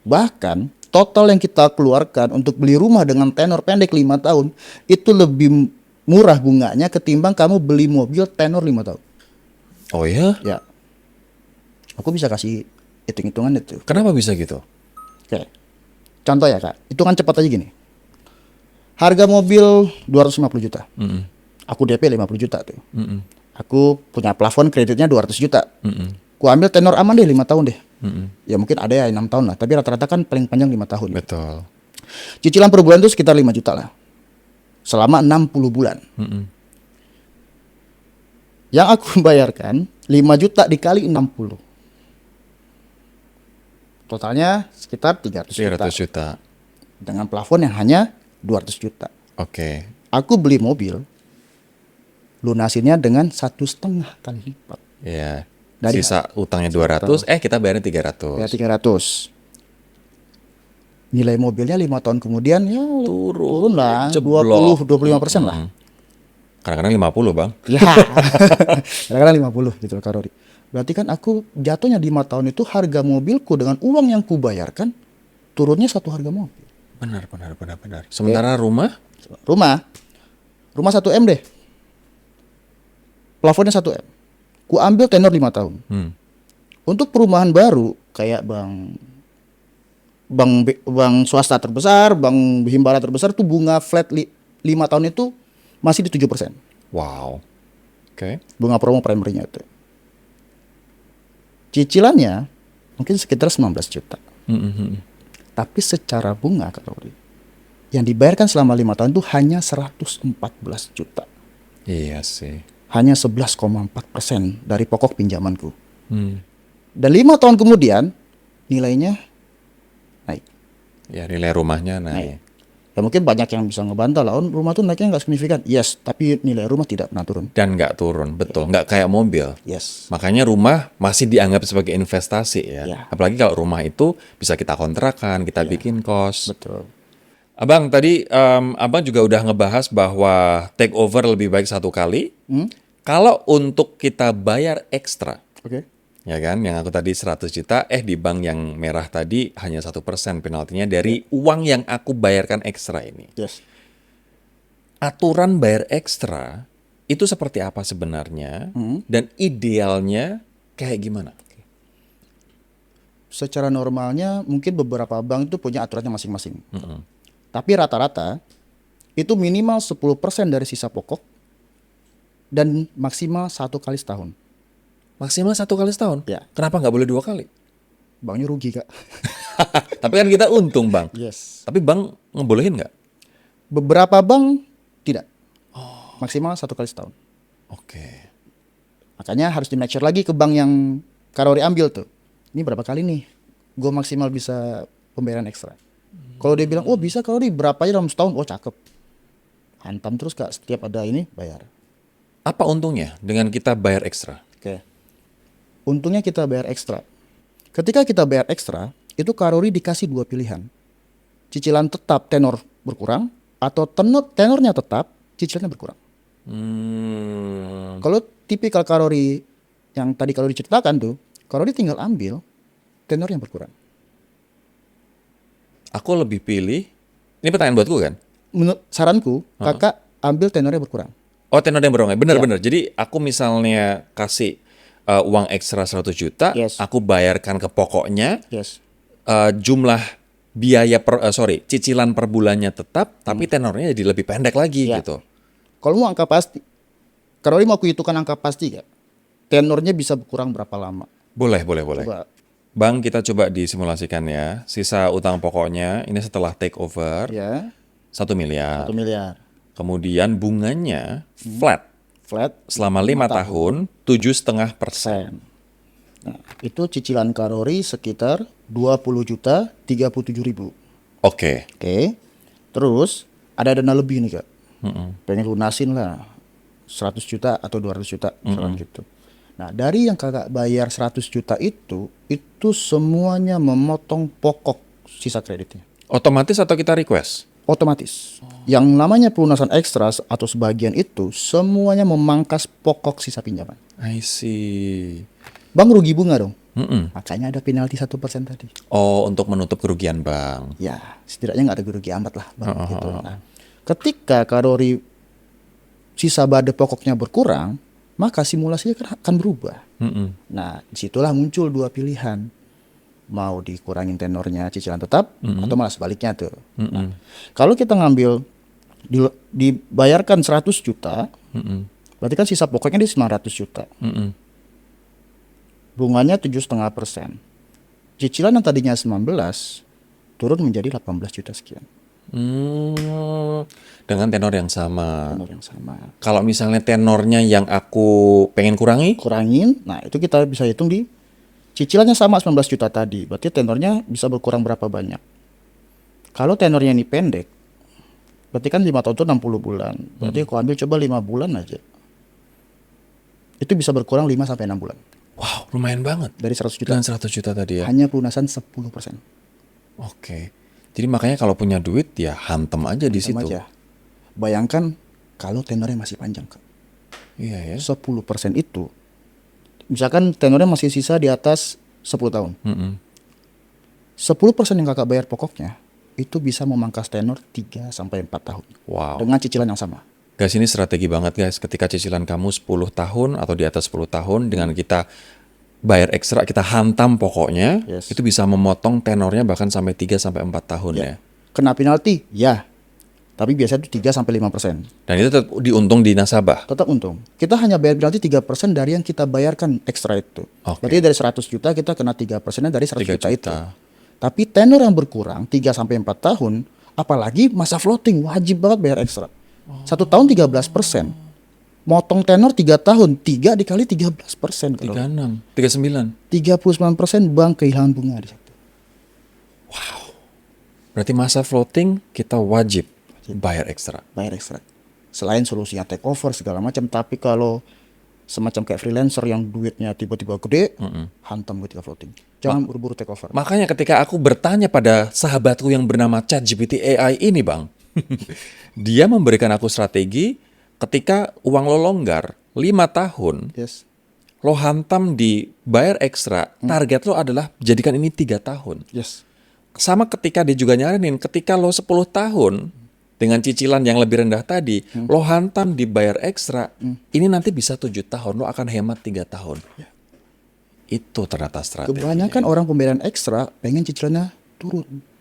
Bahkan total yang kita keluarkan untuk beli rumah dengan tenor pendek 5 tahun itu lebih murah bunganya ketimbang kamu beli mobil tenor 5 tahun. Oh ya? Ya. Aku bisa kasih hitung-hitungan itu. Kenapa bisa gitu? Oke. Contoh ya Kak, hitungan cepat aja gini. Harga mobil 250 juta. Aku DP 50 juta tuh. Aku punya plafon kreditnya 200 juta. Ku ambil tenor aman deh 5 tahun deh. Ya mungkin ada ya 6 tahun lah, tapi rata-rata kan paling panjang 5 tahun. Betul. Cicilan per bulan itu sekitar 5 juta lah. Selama 60 bulan. Yang aku bayarkan 5 juta dikali 60. Totalnya sekitar 300 juta. 300 juta. Dengan plafon yang hanya 200 juta. Oke. Aku beli mobil, lunasinnya dengan 1,5 kali lipat. Ya. Dari Sisa utangnya 200, kita bayarnya 300. Ya 300. Nilai mobilnya 5 tahun kemudian ya turun lah, jeblok. 20-25% lah. Kadang-kadang 50, Bang. Ya, kadang-kadang 50 gitu kalori. Berarti kan aku jatuhnya 5 tahun itu harga mobilku dengan uang yang kubayarkan turunnya satu harga mobil. Benar. Sementara rumah? Rumah 1 M deh. Plafonnya 1 M. Ku ambil tenor 5 tahun. Untuk perumahan baru kayak bank swasta terbesar, bank himbara terbesar tuh bunga flat 5 tahun itu masih di 7%. Wow. Oke. Bunga promo primary-nya itu. Cicilannya mungkin sekitar 19 juta. Tapi secara bunga kalori yang dibayarkan selama 5 tahun itu hanya 114 juta. Iya sih. Hanya 11,4% dari pokok pinjamanku. Dan 5 tahun kemudian nilainya naik. Ya, nilai rumahnya naik. Ya mungkin banyak yang bisa ngebantah lah, rumah tuh naiknya nggak signifikan. Yes, tapi nilai rumah tidak pernah turun. Dan nggak turun, betul. Nggak kayak mobil. Yes. Makanya rumah masih dianggap sebagai investasi ya. Ya. Apalagi kalau rumah itu bisa kita kontrakan, kita bikin kos. Betul. Abang, tadi Abang juga udah ngebahas bahwa take over lebih baik 1 kali. Kalau untuk kita bayar ekstra, Oke. ya kan, yang aku tadi 100 juta, di bank yang merah tadi hanya 1% penaltinya dari uang yang aku bayarkan ekstra ini. Yes. Aturan bayar ekstra itu seperti apa sebenarnya dan idealnya kayak gimana? Secara normalnya mungkin beberapa bank itu punya aturannya masing-masing. Tapi rata-rata itu minimal 10% dari sisa pokok dan maksimal 1 kali setahun. Maksimal 1 kali setahun? Ya. Kenapa nggak boleh 2 kali? Banknya rugi, Kak. Tapi kan kita untung, Bang. Yes. Tapi bank ngebolehin nggak? Beberapa bank tidak. Maksimal 1 kali setahun. Oke. Makanya harus di make sure lagi ke bank yang kalori ambil tuh. Ini berapa kali nih gue maksimal bisa pembayaran ekstra. Kalau dia bilang, oh bisa kalori berapa aja dalam setahun, oh cakep. Hantam terus, Kak, setiap ada ini bayar. Apa untungnya dengan kita bayar ekstra? Oke. Untungnya kita bayar ekstra. Ketika kita bayar ekstra, itu kalori dikasih 2 pilihan. Cicilan tetap tenor berkurang atau tenornya tetap, cicilannya berkurang. Kalau tipikal kalori yang tadi kalau diceritakan tuh, kalori tinggal ambil tenor yang berkurang. Aku lebih pilih, ini pertanyaan buatku kan? Menurut saranku, kakak ambil tenornya berkurang. Oh, tenor yang berkurang. Benar-benar. Jadi aku misalnya kasih uang ekstra 100 juta, Yes. aku bayarkan ke pokoknya, Yes. jumlah biaya cicilan per bulannya tetap, tapi tenornya jadi lebih pendek lagi Ya. gitu. Kalau mau angka pasti, kalori mau aku hitungkan angka pasti gak? Tenornya bisa berkurang berapa lama? Boleh. Coba. Bang, kita coba disimulasikan ya. Sisa utang pokoknya ini setelah take over Ya, 1 miliar. 1 miliar. Kemudian bunganya flat Flat selama 5 tahun 7,5%. Nah, itu cicilan kalori sekitar 20.037.000. Oke. Oke. Terus ada dana lebih nih, Kak. Pengen lunasin lah 100 juta atau 200 juta misalnya gitu. Nah, dari yang kakak bayar 100 juta itu semuanya memotong pokok sisa kreditnya. Otomatis atau kita request? Otomatis. Yang namanya pelunasan ekstra atau sebagian itu semuanya memangkas pokok sisa pinjaman. I see. Bank rugi bunga dong. Makanya ada penalti 1% tadi. Oh, untuk menutup kerugian bank. Ya, setidaknya nggak ada rugi amat lah Bang, gitu. Nah, ketika kalori sisa bade pokoknya berkurang, maka simulasinya akan berubah. Nah, disitulah muncul 2 pilihan. Mau dikurangin tenornya cicilan tetap atau malah sebaliknya tuh. Nah, kalau kita ngambil dibayarkan 100 juta, berarti kan sisa pokoknya di 900 juta. bunganya 7,5%. Cicilan yang tadinya 19 turun menjadi 18 juta sekian. Dengan tenor yang sama. Tenor yang sama. Kalau misalnya tenornya yang aku pengen kurangi, Kurangin, nah itu kita bisa hitung di cicilannya sama 19 juta tadi. Berarti tenornya bisa berkurang berapa banyak. Kalau tenornya ini pendek, berarti kan 5 tahun itu 60 bulan. Berarti aku ambil coba 5 bulan aja. Itu bisa berkurang 5 sampai 6 bulan. wow, lumayan banget. Dari 100 juta. Dengan 100 juta tadi ya. Hanya pelunasan 10%. Oke. Jadi makanya kalau punya duit ya hantem aja di Sama situ. aja. Bayangkan kalau tenornya masih panjang, Kak. Iya ya. 10% itu, misalkan tenornya masih sisa di atas 10 tahun. 10% yang kakak bayar pokoknya, itu bisa memangkas tenor 3 sampai 4 tahun. Wow. Dengan cicilan yang sama. Guys, ini strategi banget guys. Ketika cicilan kamu 10 tahun atau di atas 10 tahun dengan kita bayar ekstra, kita hantam pokoknya, Yes. itu bisa memotong tenornya bahkan sampai 3 sampai 4 tahun ya. Kena penalti? Ya. Tapi biasanya itu 3 sampai 5%. Dan itu tetap diuntung di nasabah. Tetap untung. Kita hanya bayar penalti 3% dari yang kita bayarkan ekstra itu. Oke. Berarti dari 100 juta kita kena 3%-nya dari 100 3 juta itu. juta. Tapi tenor yang berkurang 3 sampai 4 tahun, apalagi masa floating, wajib banget bayar ekstra. 1 tahun 13%. Motong tenor 3 tahun, 3 dikali 13%. 36, 39. 39% bank kehilangan bunga di situ. Berarti masa floating kita wajib bayar ekstra. Bayar ekstra. Selain solusinya take over segala macam, tapi kalau semacam kayak freelancer yang duitnya tiba-tiba gede, hantam ketika floating. Jangan buru-buru take over. Makanya ketika aku bertanya pada sahabatku yang bernama ChatGPT AI ini bang, dia memberikan aku strategi ketika uang lo longgar 5 tahun, Yes. lo hantam di bayar ekstra, target lo adalah jadikan ini 3 tahun. Yes. Sama ketika dia juga nyaranin, ketika lo 10 tahun dengan cicilan yang lebih rendah tadi, lo hantam dibayar ekstra, ini nanti bisa 7 tahun, lo akan hemat 3 tahun. Itu ternyata strategi. Kebanyakan orang pembayaran ekstra pengen cicilannya turun.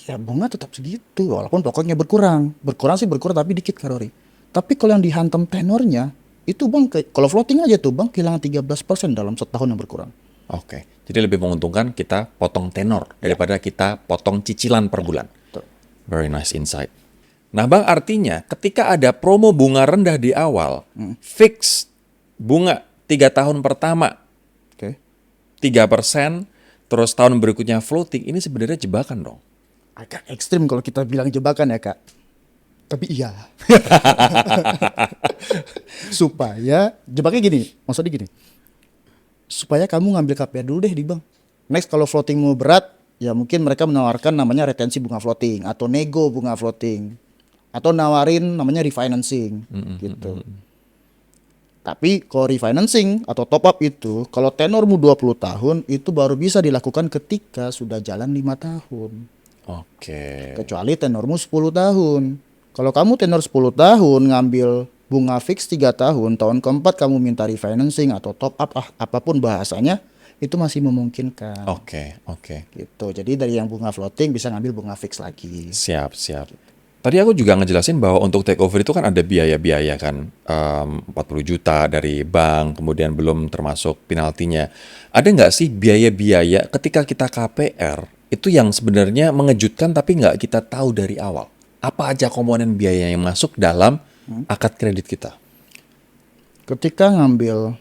Ya bunga tetap segitu, walaupun pokoknya berkurang. Berkurang sih berkurang tapi dikit kalori. Tapi kalau yang dihantam tenornya, itu bang, kalau floating aja tuh bang kehilangan 13% dalam setahun yang berkurang. Oke, jadi lebih menguntungkan kita potong tenor daripada kita potong cicilan per bulan. Betul. Very nice insight. Nah bang, artinya ketika ada promo bunga rendah di awal, fix bunga 3 tahun pertama Oke. 3%, terus tahun berikutnya floating, ini sebenarnya jebakan dong. Agak ekstrim kalau kita bilang jebakan ya kak. Tapi iya. Supaya, jebaknya gini, maksudnya gini. Supaya kamu ngambil KPR dulu deh di bank. Next kalau floating mau berat, ya mungkin mereka menawarkan namanya retensi bunga floating. Atau nego bunga floating. Atau nawarin namanya refinancing gitu. Tapi kalau refinancing atau top up itu, kalau tenormu 20 tahun, itu baru bisa dilakukan ketika sudah jalan 5 tahun. Oke. Kecuali tenormu 10 tahun. Kalau kamu tenor 10 tahun ngambil bunga fix 3 tahun, tahun keempat kamu minta refinancing atau top up, apapun bahasanya, itu masih memungkinkan. Oke. Gitu. Jadi dari yang bunga floating bisa ngambil bunga fix lagi. Siap. Tadi aku juga ngejelasin bahwa untuk take over itu kan ada biaya-biaya kan, 40 juta dari bank, kemudian belum termasuk penaltinya. Ada nggak sih biaya-biaya ketika kita KPR itu yang sebenarnya mengejutkan tapi nggak kita tahu dari awal? Apa aja komponen biaya yang masuk dalam akad kredit kita? Ketika ngambil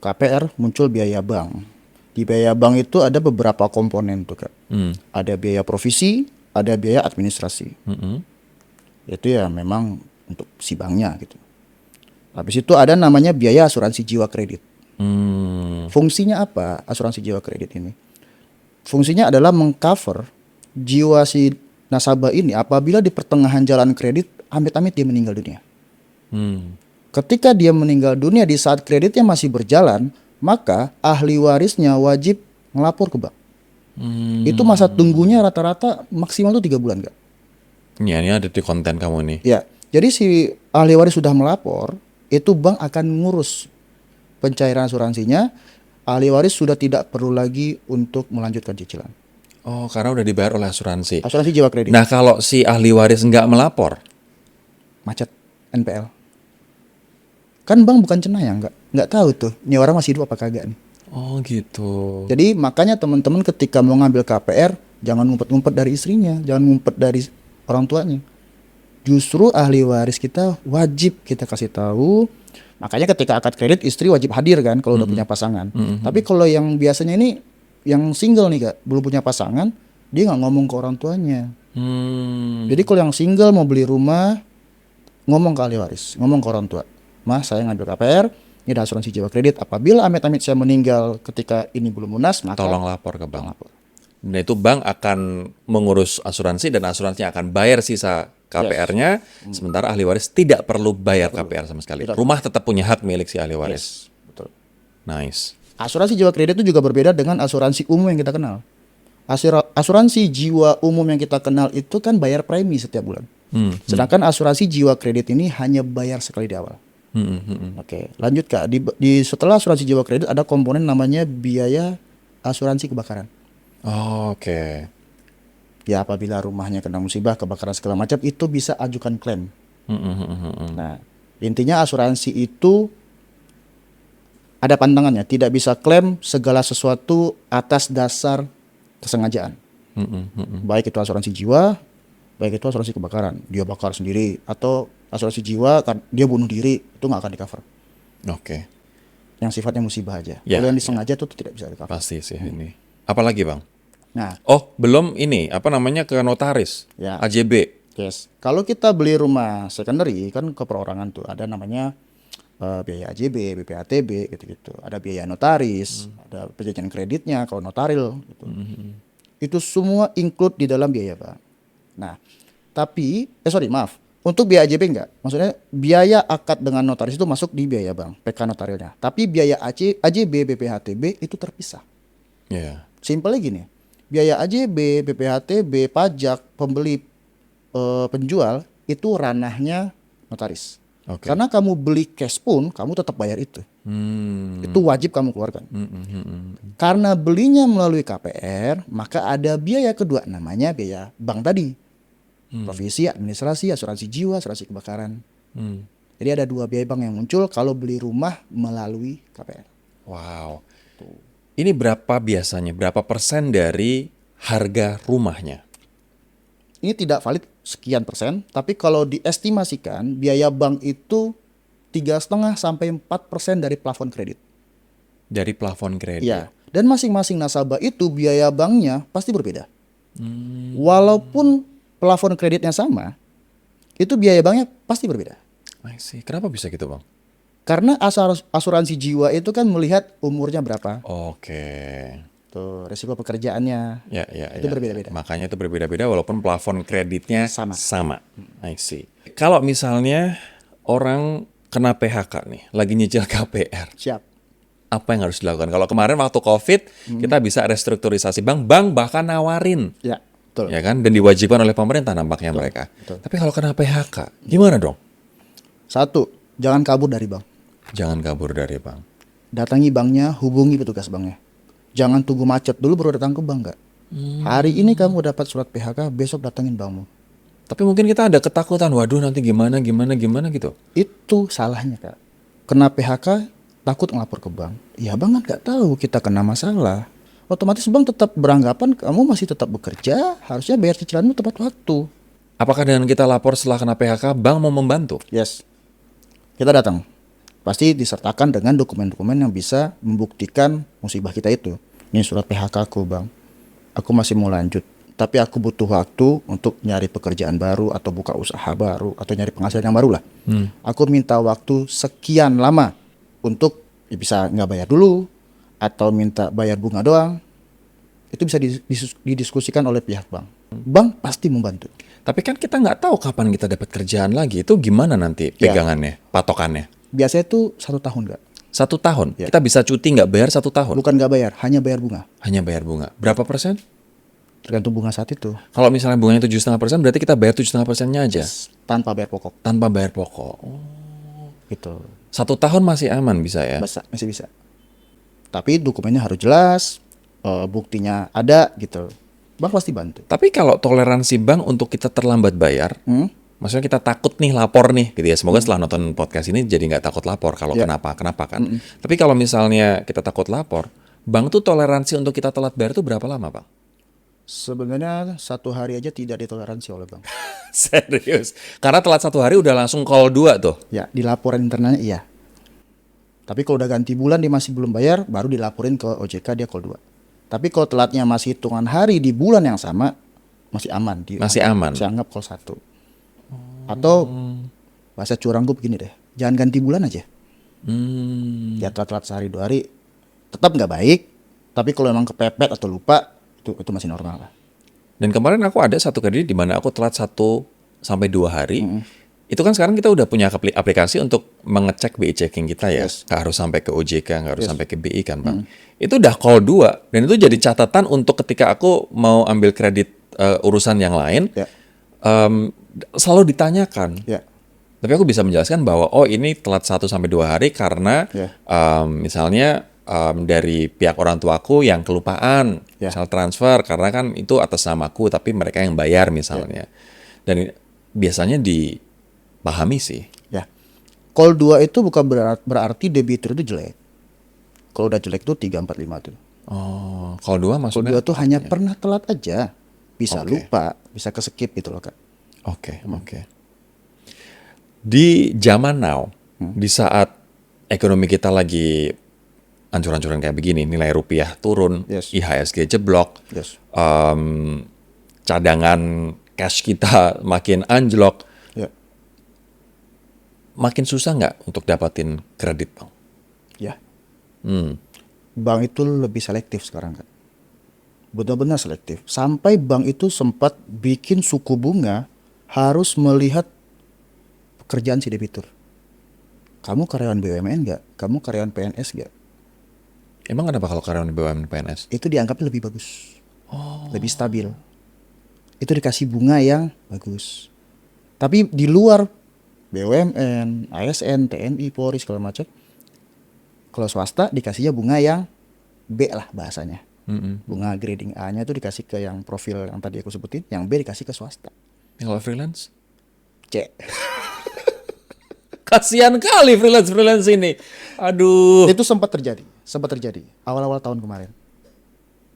KPR muncul biaya bank. Di biaya bank itu ada beberapa komponen tuh Kak. Ada biaya provisi, ada biaya administrasi. Itu ya memang untuk si banknya gitu. Habis itu ada namanya biaya asuransi jiwa kredit. Fungsinya apa asuransi jiwa kredit ini? Fungsinya adalah mengcover jiwa si nasabah ini apabila di pertengahan jalan kredit amit-amit dia meninggal dunia. Ketika dia meninggal dunia di saat kreditnya masih berjalan, maka ahli warisnya wajib melapor ke bank. Itu masa tunggunya rata-rata maksimal tuh 3 bulan Kak. Ya, ini ada di konten kamu nih. Ya, jadi si ahli waris sudah melapor, itu bank akan ngurus pencairan asuransinya. Ahli waris sudah tidak perlu lagi untuk melanjutkan cicilan. Oh, karena udah dibayar oleh asuransi. Asuransi jiwa kredit. Nah, kalau si ahli waris nggak melapor, Macet NPL. Kan bank bukan cenayang, nggak nggak tahu tuh, ini orang masih hidup apa kagak nih. Oh gitu. Jadi makanya teman-teman ketika mau ngambil KPR, jangan ngumpet-ngumpet dari istrinya, jangan ngumpet dari orang tuanya. Justru ahli waris kita wajib kita kasih tahu. Makanya ketika akad kredit istri wajib hadir kan kalau udah punya pasangan. Tapi kalau yang biasanya ini yang single nih Kak, belum punya pasangan, dia nggak ngomong ke orang tuanya. Jadi kalau yang single mau beli rumah, ngomong ke ahli waris, ngomong ke orang tua. Mas, saya ngambil KPR, ini ada asuransi jiwa kredit. Apabila amit-amit saya meninggal ketika ini belum lunas, maka Tolong lapor ke bank. Dan itu bank akan mengurus asuransi dan asuransinya akan bayar sisa KPR-nya, sementara ahli waris tidak perlu bayar KPR sama sekali. Rumah tetap punya hak milik si ahli waris. Betul. Nice. Asuransi jiwa kredit itu juga berbeda dengan asuransi umum yang kita kenal. Asuransi jiwa umum yang kita kenal itu kan bayar premi setiap bulan. Sedangkan asuransi jiwa kredit ini hanya bayar sekali di awal. Oke, lanjut Kak. Setelah asuransi jiwa kredit ada komponen namanya biaya asuransi kebakaran. Oh, oke. Ya apabila rumahnya kena musibah, kebakaran segala macam itu bisa ajukan klaim. Nah, intinya asuransi itu ada pantangannya, tidak bisa klaim segala sesuatu atas dasar kesengajaan. Baik itu asuransi jiwa, baik itu asuransi kebakaran, dia bakar sendiri, atau asuransi jiwa dia bunuh diri, itu nggak akan di cover. Oke. Yang sifatnya musibah aja. Ya, Kalau yang disengaja itu tidak bisa di cover. Pasti sih ini. Apalagi Bang? Nah, Oh, belum ini, apa namanya, ke notaris, Ya. AJB. yes. Kalau kita beli rumah secondary kan ke perorangan tuh ada namanya biaya AJB, BPHTB gitu-gitu. Ada biaya notaris, ada perjanjian kreditnya kalau notaril gitu. Itu semua include di dalam biaya, Pak. Nah, tapi maaf. Untuk biaya AJB enggak. Maksudnya biaya akad dengan notaris itu masuk di biaya bank, PK notarilnya. Tapi biaya AJB, BPHTB itu terpisah. Ya. Simpelnya gini, biaya AJB, BPHTB, pajak, pembeli, penjual itu ranahnya notaris. Oke. Karena kamu beli cash pun kamu tetap bayar itu. Itu wajib kamu keluarkan. Karena belinya melalui KPR, maka ada biaya kedua namanya biaya bank tadi. Provisi, administrasi, asuransi jiwa, asuransi kebakaran. Jadi ada dua biaya bank yang muncul kalau beli rumah melalui KPR. Wow. Ini berapa biasanya? Berapa persen dari harga rumahnya? Ini tidak valid sekian persen, tapi kalau diestimasikan biaya bank itu 3,5 sampai 4% dari plafon kredit. Dari plafon kredit. Iya. Dan masing-masing nasabah itu biaya banknya pasti berbeda. Walaupun plafon kreditnya sama, itu biaya banknya pasti berbeda. I see. Kenapa bisa gitu Bang? Karena asuransi jiwa itu kan melihat umurnya berapa, Oke. tuh risiko pekerjaannya, Ya, itu berbeda-beda. Makanya itu berbeda-beda walaupun plafon kreditnya Sama. I see. Kalau misalnya orang kena PHK nih, lagi nyicil KPR, Siap. apa yang harus dilakukan? Kalau kemarin waktu COVID, kita bisa restrukturisasi bank bahkan nawarin. Ya, betul. Ya kan? Dan diwajibkan oleh pemerintah nampaknya mereka. betul. Tapi kalau kena PHK, gimana dong? Satu, jangan kabur dari bank. Jangan kabur dari bank. Datangi banknya, hubungi petugas banknya. Jangan tunggu macet dulu baru datang ke bank, nggak. Hari ini kamu dapat surat PHK, besok datangin bankmu. Tapi mungkin kita ada ketakutan, waduh nanti gimana gitu. Itu salahnya, Kak. Kena PHK, takut ngelapor ke bank. Ya bank kan nggak tahu kita kena masalah. Otomatis bank tetap beranggapan kamu masih tetap bekerja, harusnya bayar cicilanmu tepat waktu. Apakah dengan kita lapor setelah kena PHK, bank mau membantu? Yes. Kita datang. Pasti disertakan dengan dokumen-dokumen yang bisa membuktikan musibah kita itu. Ini surat PHK aku, Bang. Aku masih mau lanjut. Tapi aku butuh waktu untuk nyari pekerjaan baru atau buka usaha baru atau nyari penghasilan yang baru lah. Aku minta waktu sekian lama untuk bisa nggak bayar dulu atau minta bayar bunga doang. Itu bisa didiskusikan oleh pihak bank. Bank pasti membantu. Tapi kan kita nggak tahu kapan kita dapat kerjaan lagi. Itu gimana nanti pegangannya, patokannya? Biasanya itu 1 tahun, nggak? 1 tahun? Ya. Kita bisa cuti nggak bayar 1 tahun? Bukan nggak bayar, hanya bayar bunga. Hanya bayar bunga. Berapa persen? Tergantung bunga saat itu. Kalau misalnya bunganya 7,5%, berarti kita bayar 7,5%-nya aja? Tanpa bayar pokok. Tanpa bayar pokok. Gitu. 1 tahun masih aman bisa ya? Masih bisa. Tapi dokumennya harus jelas, buktinya ada gitu. Bank pasti bantu. Tapi kalau toleransi bank untuk kita terlambat bayar, Maksudnya kita takut nih lapor nih gitu ya. Semoga setelah nonton podcast ini jadi nggak takut lapor kalau Ya. kenapa kan. Tapi kalau misalnya kita takut lapor, bank tuh toleransi untuk kita telat bayar tuh berapa lama, Bang? Sebenarnya 1 hari aja tidak ditoleransi oleh bank. Serius? Karena telat 1 hari udah langsung call 2 tuh. Ya, di laporan internalnya iya. Tapi kalau udah ganti bulan dia masih belum bayar, baru dilaporin ke OJK dia call 2. Tapi kalau telatnya masih hitungan hari di bulan yang sama, masih aman. Masih aman. Saya anggap call 1. Atau bahasa curang gue begini deh, jangan ganti bulan aja. Ya telat-telat sehari 2 hari, tetap nggak baik. Tapi kalau emang kepepet atau lupa, itu masih normal lah. Dan kemarin aku ada satu kredit di mana aku telat 1 sampai 2 hari. Itu kan sekarang kita udah punya aplikasi untuk mengecek BI checking kita ya. Yes. Nggak harus sampai ke OJK, nggak harus sampai ke BI kan, Bang. Itu udah call 2 dan itu jadi catatan untuk ketika aku mau ambil kredit urusan yang lain. Ya. Selalu ditanyakan. Ya. Tapi aku bisa menjelaskan bahwa ini telat 1 sampai 2 hari karena Ya. misalnya dari pihak orang tuaku yang kelupaan Ya. misal transfer karena kan itu atas namaku tapi mereka yang bayar misalnya. Dan biasanya dipahami sih. Ya. Call 2 itu bukan berarti debitur itu jelek. Kalau udah jelek tuh 3, 4, 5 tuh. Oh, kalau 2 Call maksudnya? 2 tuh hanya pernah telat aja. Bisa Oke. lupa, bisa ke-skip gitu loh, Kak. Oke. Di zaman now, di saat ekonomi kita lagi ancur-ancuran kayak begini, nilai rupiah turun, Yes. IHSG jeblok, Yes. cadangan cash kita makin anjlok, Ya. makin susah nggak untuk dapatin kredit, Bang? Ya. Bank itu lebih selektif sekarang, Kak. Benar-benar selektif. Sampai bank itu sempat bikin suku bunga harus melihat pekerjaan si debitur. Kamu karyawan BUMN nggak? Kamu karyawan PNS nggak? Emang kenapa kalau karyawan BUMN PNS? Itu dianggapnya lebih bagus. Lebih stabil. Itu dikasih bunga yang bagus. Tapi di luar BUMN, ASN, TNI, Polri segala macam, kalau swasta dikasihnya bunga yang B lah bahasanya. Bunga grading A-nya itu dikasih ke yang profil yang tadi aku sebutin, yang B dikasih ke swasta. Kalau freelance? C. Kasihan kali freelance ini. Aduh. Itu sempat terjadi awal-awal tahun kemarin.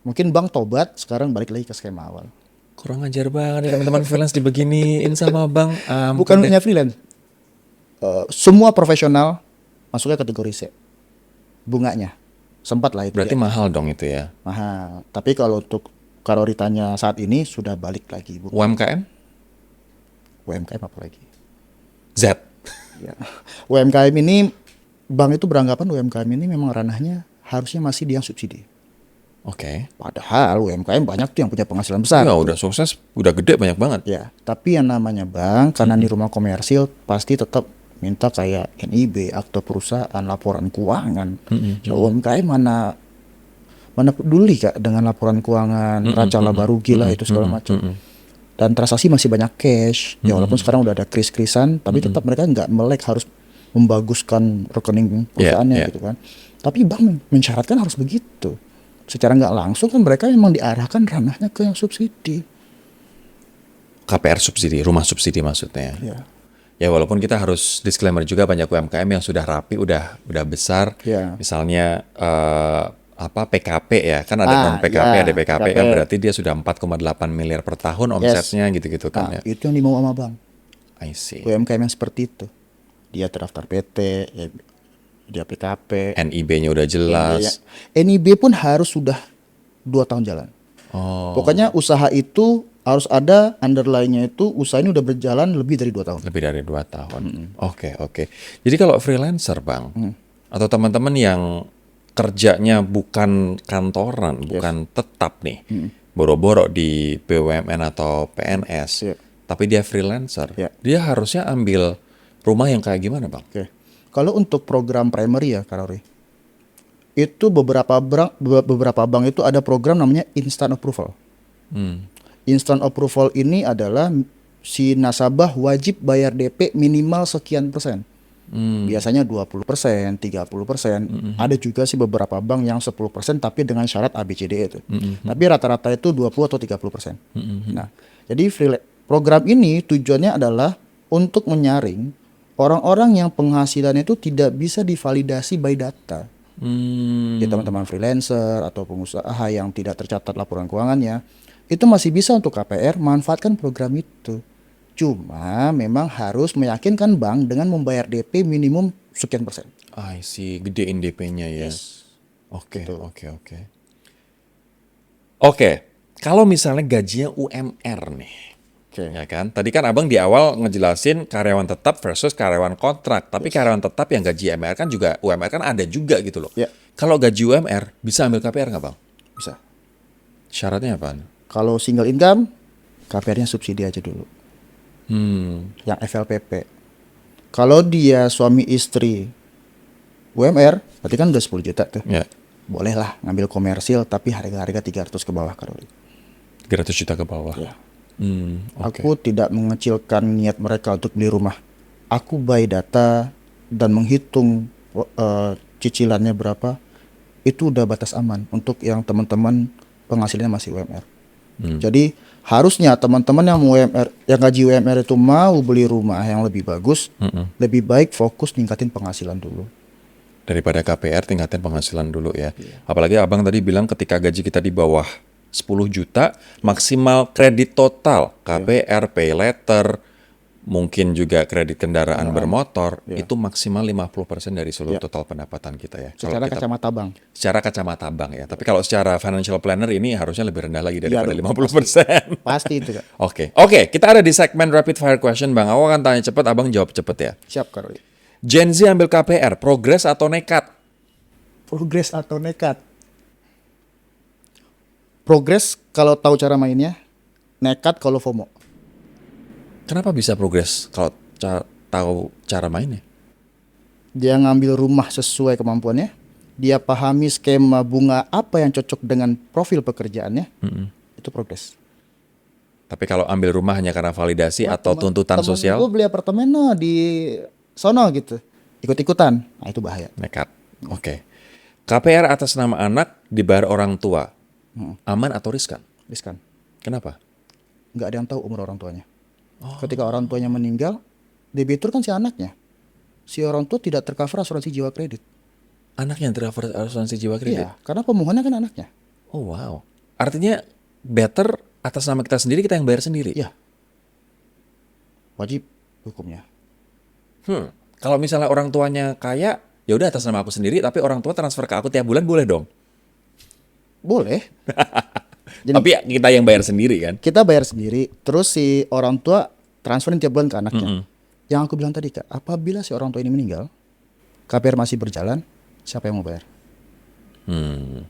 Mungkin bank tobat, sekarang balik lagi ke skema awal. Kurang ajar banget ya teman-teman freelance dibeginiin sama Bang. Bukan hanya freelance. Semua profesional masuknya kategori C. Bunganya sempat lah itu. Berarti ya. mahal dong itu ya. Mahal. Tapi kalau untuk ritanya saat ini sudah balik lagi. UMKM? UMKM apa lagi? Z. Ya. UMKM ini, bank itu beranggapan UMKM ini memang ranahnya harusnya masih di yang subsidi. Oke. Padahal UMKM banyak tuh yang punya penghasilan besar. Ya udah sukses, udah gede banyak banget. Ya, tapi yang namanya bank karena di rumah komersil pasti tetap minta kayak NIB, akte perusahaan, laporan keuangan. Ya, UMKM mana peduli Kak dengan laporan keuangan, raca laba rugi lah itu segala macam. Dan transaksi masih banyak cash. Ya walaupun sekarang udah ada kris-krisan, tapi tetap mereka nggak melek harus membaguskan rekening perusahaannya gitu kan. Tapi bank mensyaratkan harus begitu. Secara nggak langsung kan mereka memang diarahkan ranahnya ke yang subsidi. KPR subsidi, rumah subsidi maksudnya. Ya. Ya walaupun kita harus disclaimer juga banyak UMKM yang sudah rapi, udah besar. Ya. Misalnya PKP ya, kan ada non PKP, ya, ada PKP kan berarti dia sudah 4,8 miliar per tahun omsetnya gitu-gitu kan Nah, ya. itu yang dimau sama bank. I see. UMKM yang seperti itu. Dia terdaftar PT, ya, dia PKP. NIB-nya udah jelas. NIB pun harus sudah 2 tahun jalan. Oh, Pokoknya usaha itu harus ada underline-nya itu usaha ini udah berjalan lebih dari 2 tahun. lebih dari 2 tahun. Oke. Jadi kalau freelancer, Bang, atau teman-teman yang kerjanya bukan kantoran, bukan tetap nih, boro-boro di BUMN atau PNS, Iya. tapi dia freelancer, Iya. dia harusnya ambil rumah yang kayak gimana, Bang? Oke. Kalau untuk program primary ya, Kak Rory, itu beberapa bank itu ada program namanya instant approval. Instant approval ini adalah si nasabah wajib bayar DP minimal sekian persen. Biasanya 20%, 30%. Ada juga sih beberapa bank yang 10% tapi dengan syarat ABCD itu. Tapi rata-rata itu 20 atau 30%. Nah, jadi program ini tujuannya adalah untuk menyaring orang-orang yang penghasilannya itu tidak bisa divalidasi by data. Ya teman-teman freelancer atau pengusaha yang tidak tercatat laporan keuangannya, itu masih bisa untuk KPR manfaatkan program itu. Cuma memang harus meyakinkan bank dengan membayar DP minimum sekian persen. I see, gedein DP-nya ya. Yes. Oke, Gitu. oke. Oke, kalau misalnya gajinya UMR nih, Oke. ya kan? Tadi kan abang di awal ngejelasin karyawan tetap versus karyawan kontrak. Tapi karyawan tetap yang gaji UMR kan juga, UMR kan ada juga gitu loh. Ya. Kalau gaji UMR, bisa ambil KPR nggak bang? Bisa. Syaratnya apa? Kalau single income, KPR-nya subsidi aja dulu. Yang FLPP. Kalau dia suami istri UMR, berarti kan udah 10 juta tuh. Ya, Boleh lah ngambil komersil tapi harga-harga 300 ke bawah Karoli. 300 juta ke bawah. Ya. Oke. Aku tidak mengecilkan niat mereka untuk beli rumah. Aku buy data dan menghitung cicilannya berapa. Itu udah batas aman untuk yang teman-teman penghasilannya masih UMR. Jadi harusnya teman-teman yang UMR, yang gaji UMR itu mau beli rumah yang lebih bagus, lebih baik fokus ningkatin penghasilan dulu. Daripada KPR tingkatin penghasilan dulu ya. Apalagi abang tadi bilang ketika gaji kita di bawah 10 juta, maksimal kredit total, KPR, pay letter, mungkin juga kredit kendaraan bermotor, itu maksimal 50% dari seluruh total pendapatan kita ya. Kalau Secara kita- kacamata bank. Secara kacamata bank ya. Tapi kalau secara financial planner ini harusnya lebih rendah lagi daripada 50%. Pasti itu Kak. Oke, kita ada di segmen rapid fire question bang. Aku akan tanya cepet, abang jawab cepet ya. Siap Karoli. Gen Z ambil KPR, progres atau nekat? Progres atau nekat? Progres kalau tahu cara mainnya, nekat kalau FOMO. Kenapa bisa progres kalau tahu cara mainnya? Dia ngambil rumah sesuai kemampuannya, dia pahami skema bunga apa yang cocok dengan profil pekerjaannya, itu progres. Tapi kalau ambil rumah hanya karena validasi atau tuntutan sosial, Gue beli apartemen no, di sono gitu, ikut-ikutan, nah itu bahaya. nekat. Oke. KPR atas nama anak dibayar orang tua, aman atau riskan? Riskan. Kenapa? Nggak ada yang tahu umur orang tuanya. Ketika orang tuanya meninggal, debitur kan si anaknya. Si orang tua tidak tercover asuransi jiwa kredit. Anaknya yang tercover asuransi jiwa kredit? Iya, karena pemohonnya kan anaknya. Oh wow. Artinya better atas nama kita sendiri, kita yang bayar sendiri? Iya. Wajib hukumnya. Kalau misalnya orang tuanya kaya, ya udah atas nama aku sendiri, tapi orang tua transfer ke aku tiap bulan boleh dong? Boleh. Jadi, Tapi ya, kita yang bayar sendiri kan? kita bayar sendiri, terus si orang tua transferin tiap bulan ke anaknya. Yang aku bilang tadi Kak, apabila si orang tua ini meninggal, KPR masih berjalan, siapa yang mau bayar?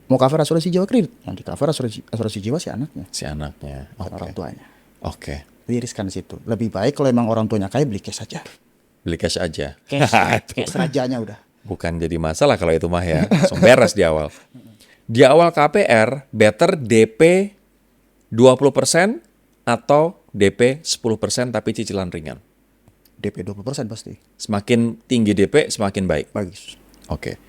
Mau cover asuransi jiwa kredit, yang di cover asuransi jiwa si anaknya, Si anaknya. bukan orang tuanya. Oke. Jadi riskan di situ. Lebih baik kalau emang orang tuanya kaya beli cash aja. Beli cash aja. Cash rajanya udah. Bukan jadi masalah kalau itu mah ya. Langsung beres di awal. Di awal KPR, better DP 20% atau DP 10% tapi cicilan ringan. DP 20% pasti. Semakin tinggi DP, semakin baik. Bagus. Oke.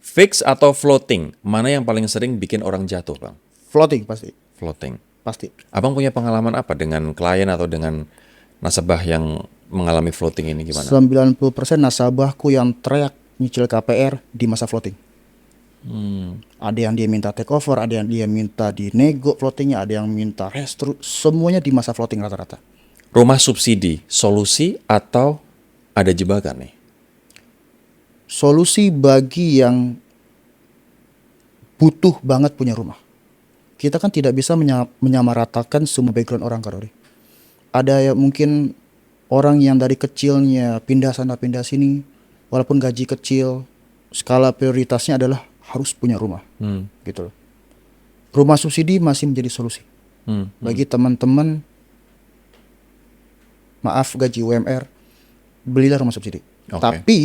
Fix atau floating, mana yang paling sering bikin orang jatuh, Bang? Floating pasti. Floating. Pasti. Abang punya pengalaman apa dengan klien atau dengan nasabah yang mengalami floating ini gimana? 90% nasabahku yang teriak nyicil KPR di masa floating. Ada yang dia minta take over, ada yang dia minta dinego floatingnya, ada yang minta restru, semuanya di masa floating rata-rata. Rumah subsidi, solusi atau ada jebakan nih? Solusi bagi yang butuh banget punya rumah. Kita kan tidak bisa menyamaratakan semua background orang Karori. Ada yang mungkin orang yang dari kecilnya pindah sana pindah sini, walaupun gaji kecil, skala prioritasnya adalah harus punya rumah, gitu loh. Rumah subsidi masih menjadi solusi bagi teman-teman. Maaf gaji UMR, belilah rumah subsidi. Oke. Tapi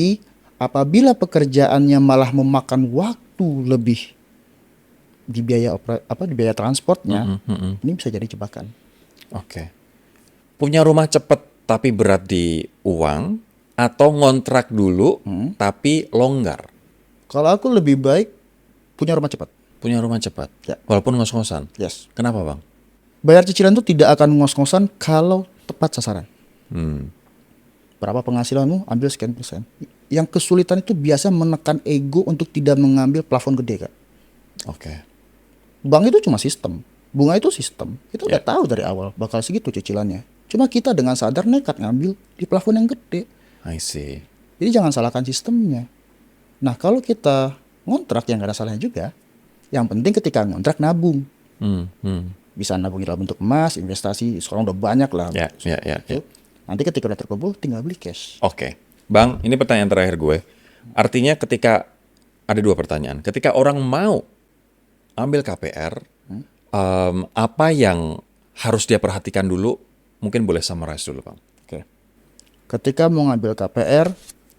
apabila pekerjaannya malah memakan waktu lebih di biaya di biaya transportnya, ini bisa jadi jebakan. Oke. Punya rumah cepet tapi berat di uang atau ngontrak dulu tapi longgar? Kalau aku lebih baik punya rumah cepat. Punya rumah cepat, Ya. walaupun ngos-ngosan. Yes. Kenapa, Bang? Bayar cicilan itu tidak akan ngos-ngosan kalau tepat sasaran. berapa penghasilanmu, ambil sekian persen. Yang kesulitan itu biasa menekan ego untuk tidak mengambil plafon gede, Kak. Oke. Bank itu cuma sistem, bunga itu sistem. Kita udah tahu dari awal bakal segitu cicilannya. Cuma kita dengan sadar nekat ngambil di plafon yang gede. I see. Jadi jangan salahkan sistemnya. Nah kalau kita ngontrak yang gak ada salahnya juga. Yang penting ketika ngontrak nabung. Bisa nabung dalam bentuk emas, investasi. Sekarang udah banyak lah. Ya. Nanti ketika udah terkumpul tinggal beli cash. Oke. Bang, ini pertanyaan terakhir gue. Artinya ketika, ada 2 pertanyaan. Ketika orang mau ambil KPR, apa yang harus dia perhatikan dulu? Mungkin boleh summarize dulu, Bang. Oke. Ketika mau ngambil KPR,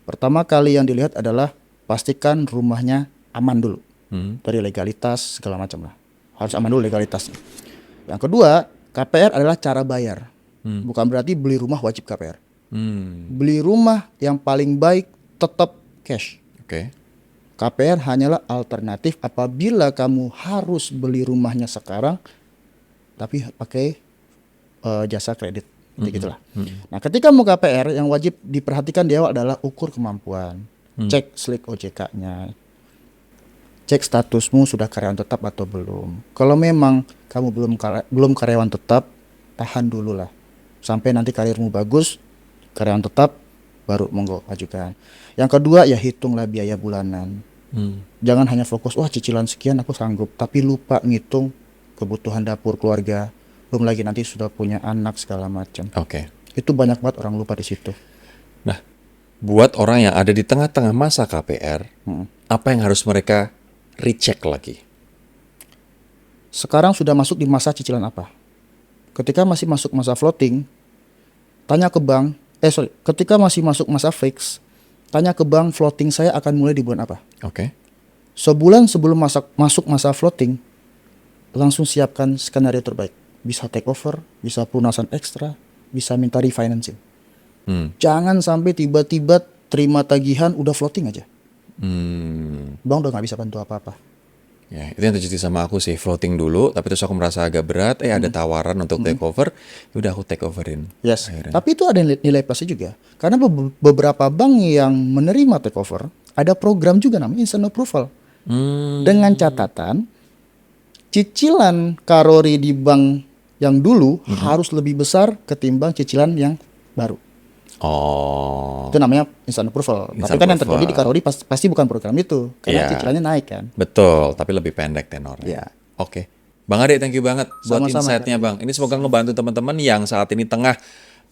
pertama kali yang dilihat adalah pastikan rumahnya aman dulu. Dari legalitas segala macam lah. Harus aman dulu legalitasnya. Yang kedua, KPR adalah cara bayar. Bukan berarti beli rumah wajib KPR. Beli rumah yang paling baik tetap cash. Oke. KPR hanyalah alternatif apabila kamu harus beli rumahnya sekarang tapi pakai jasa kredit. Gitulah. Nah, ketika mau KPR yang wajib diperhatikan di awal adalah ukur kemampuan. Cek slip OJK-nya. Cek statusmu sudah karyawan tetap atau belum. Kalau memang kamu belum karyawan tetap, tahan dulu lah. Sampai nanti karirmu bagus, karyawan tetap, baru monggo ajukan. Yang kedua ya hitunglah biaya bulanan. Jangan hanya fokus, wah cicilan sekian aku sanggup. Tapi lupa ngitung kebutuhan dapur keluarga. Belum lagi nanti sudah punya anak segala macam. Oke. Itu banyak banget orang lupa di situ. Nah, buat orang yang ada di tengah-tengah masa KPR, apa yang harus mereka recheck lagi? Sekarang sudah masuk di masa cicilan apa? Ketika masih masuk masa floating, tanya ke bank. Ketika masih masuk masa fix, tanya ke bank floating saya akan mulai di bulan apa? Oke. Sebulan sebelum masuk masa floating, langsung siapkan skenario terbaik. Bisa take over, bisa pelunasan ekstra, bisa minta refinancing. Jangan sampai tiba-tiba terima tagihan udah floating aja. Bang udah gak bisa bantu apa-apa. Ya, itu yang terjadi sama aku sih, floating dulu, tapi terus aku merasa agak berat, ada tawaran untuk take over, udah aku take overin. Yes, akhirnya. tapi itu ada nilai plusnya juga. Karena beberapa bank yang menerima take over, ada program juga namanya instant approval. Dengan catatan, cicilan karori di bank yang dulu harus lebih besar ketimbang cicilan yang baru. Oh. Itu namanya instant approval. Tapi kan yang terjadi di karori pasti bukan program itu. Karena cicilannya naik kan. Betul, tapi lebih pendek tenornya. Iya. Oke. Bang Ade, thank you banget buat Sama-sama, insight-nya Bang. Ini semoga ngebantu teman-teman yang saat ini tengah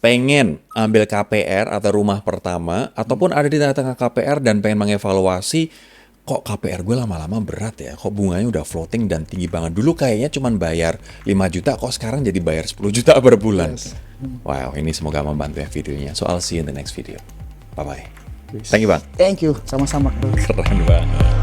pengen ambil KPR atau rumah pertama, ataupun ada di tengah-tengah KPR dan pengen mengevaluasi, kok KPR gue lama-lama berat ya, kok bunganya udah floating dan tinggi banget. Dulu kayaknya cuman bayar 5 juta, kok sekarang jadi bayar 10 juta per bulan. Wow, ini semoga membantu ya videonya. So I'll see you in the next video. Bye-bye. Thank you Bang. Thank you, sama-sama. Keren banget.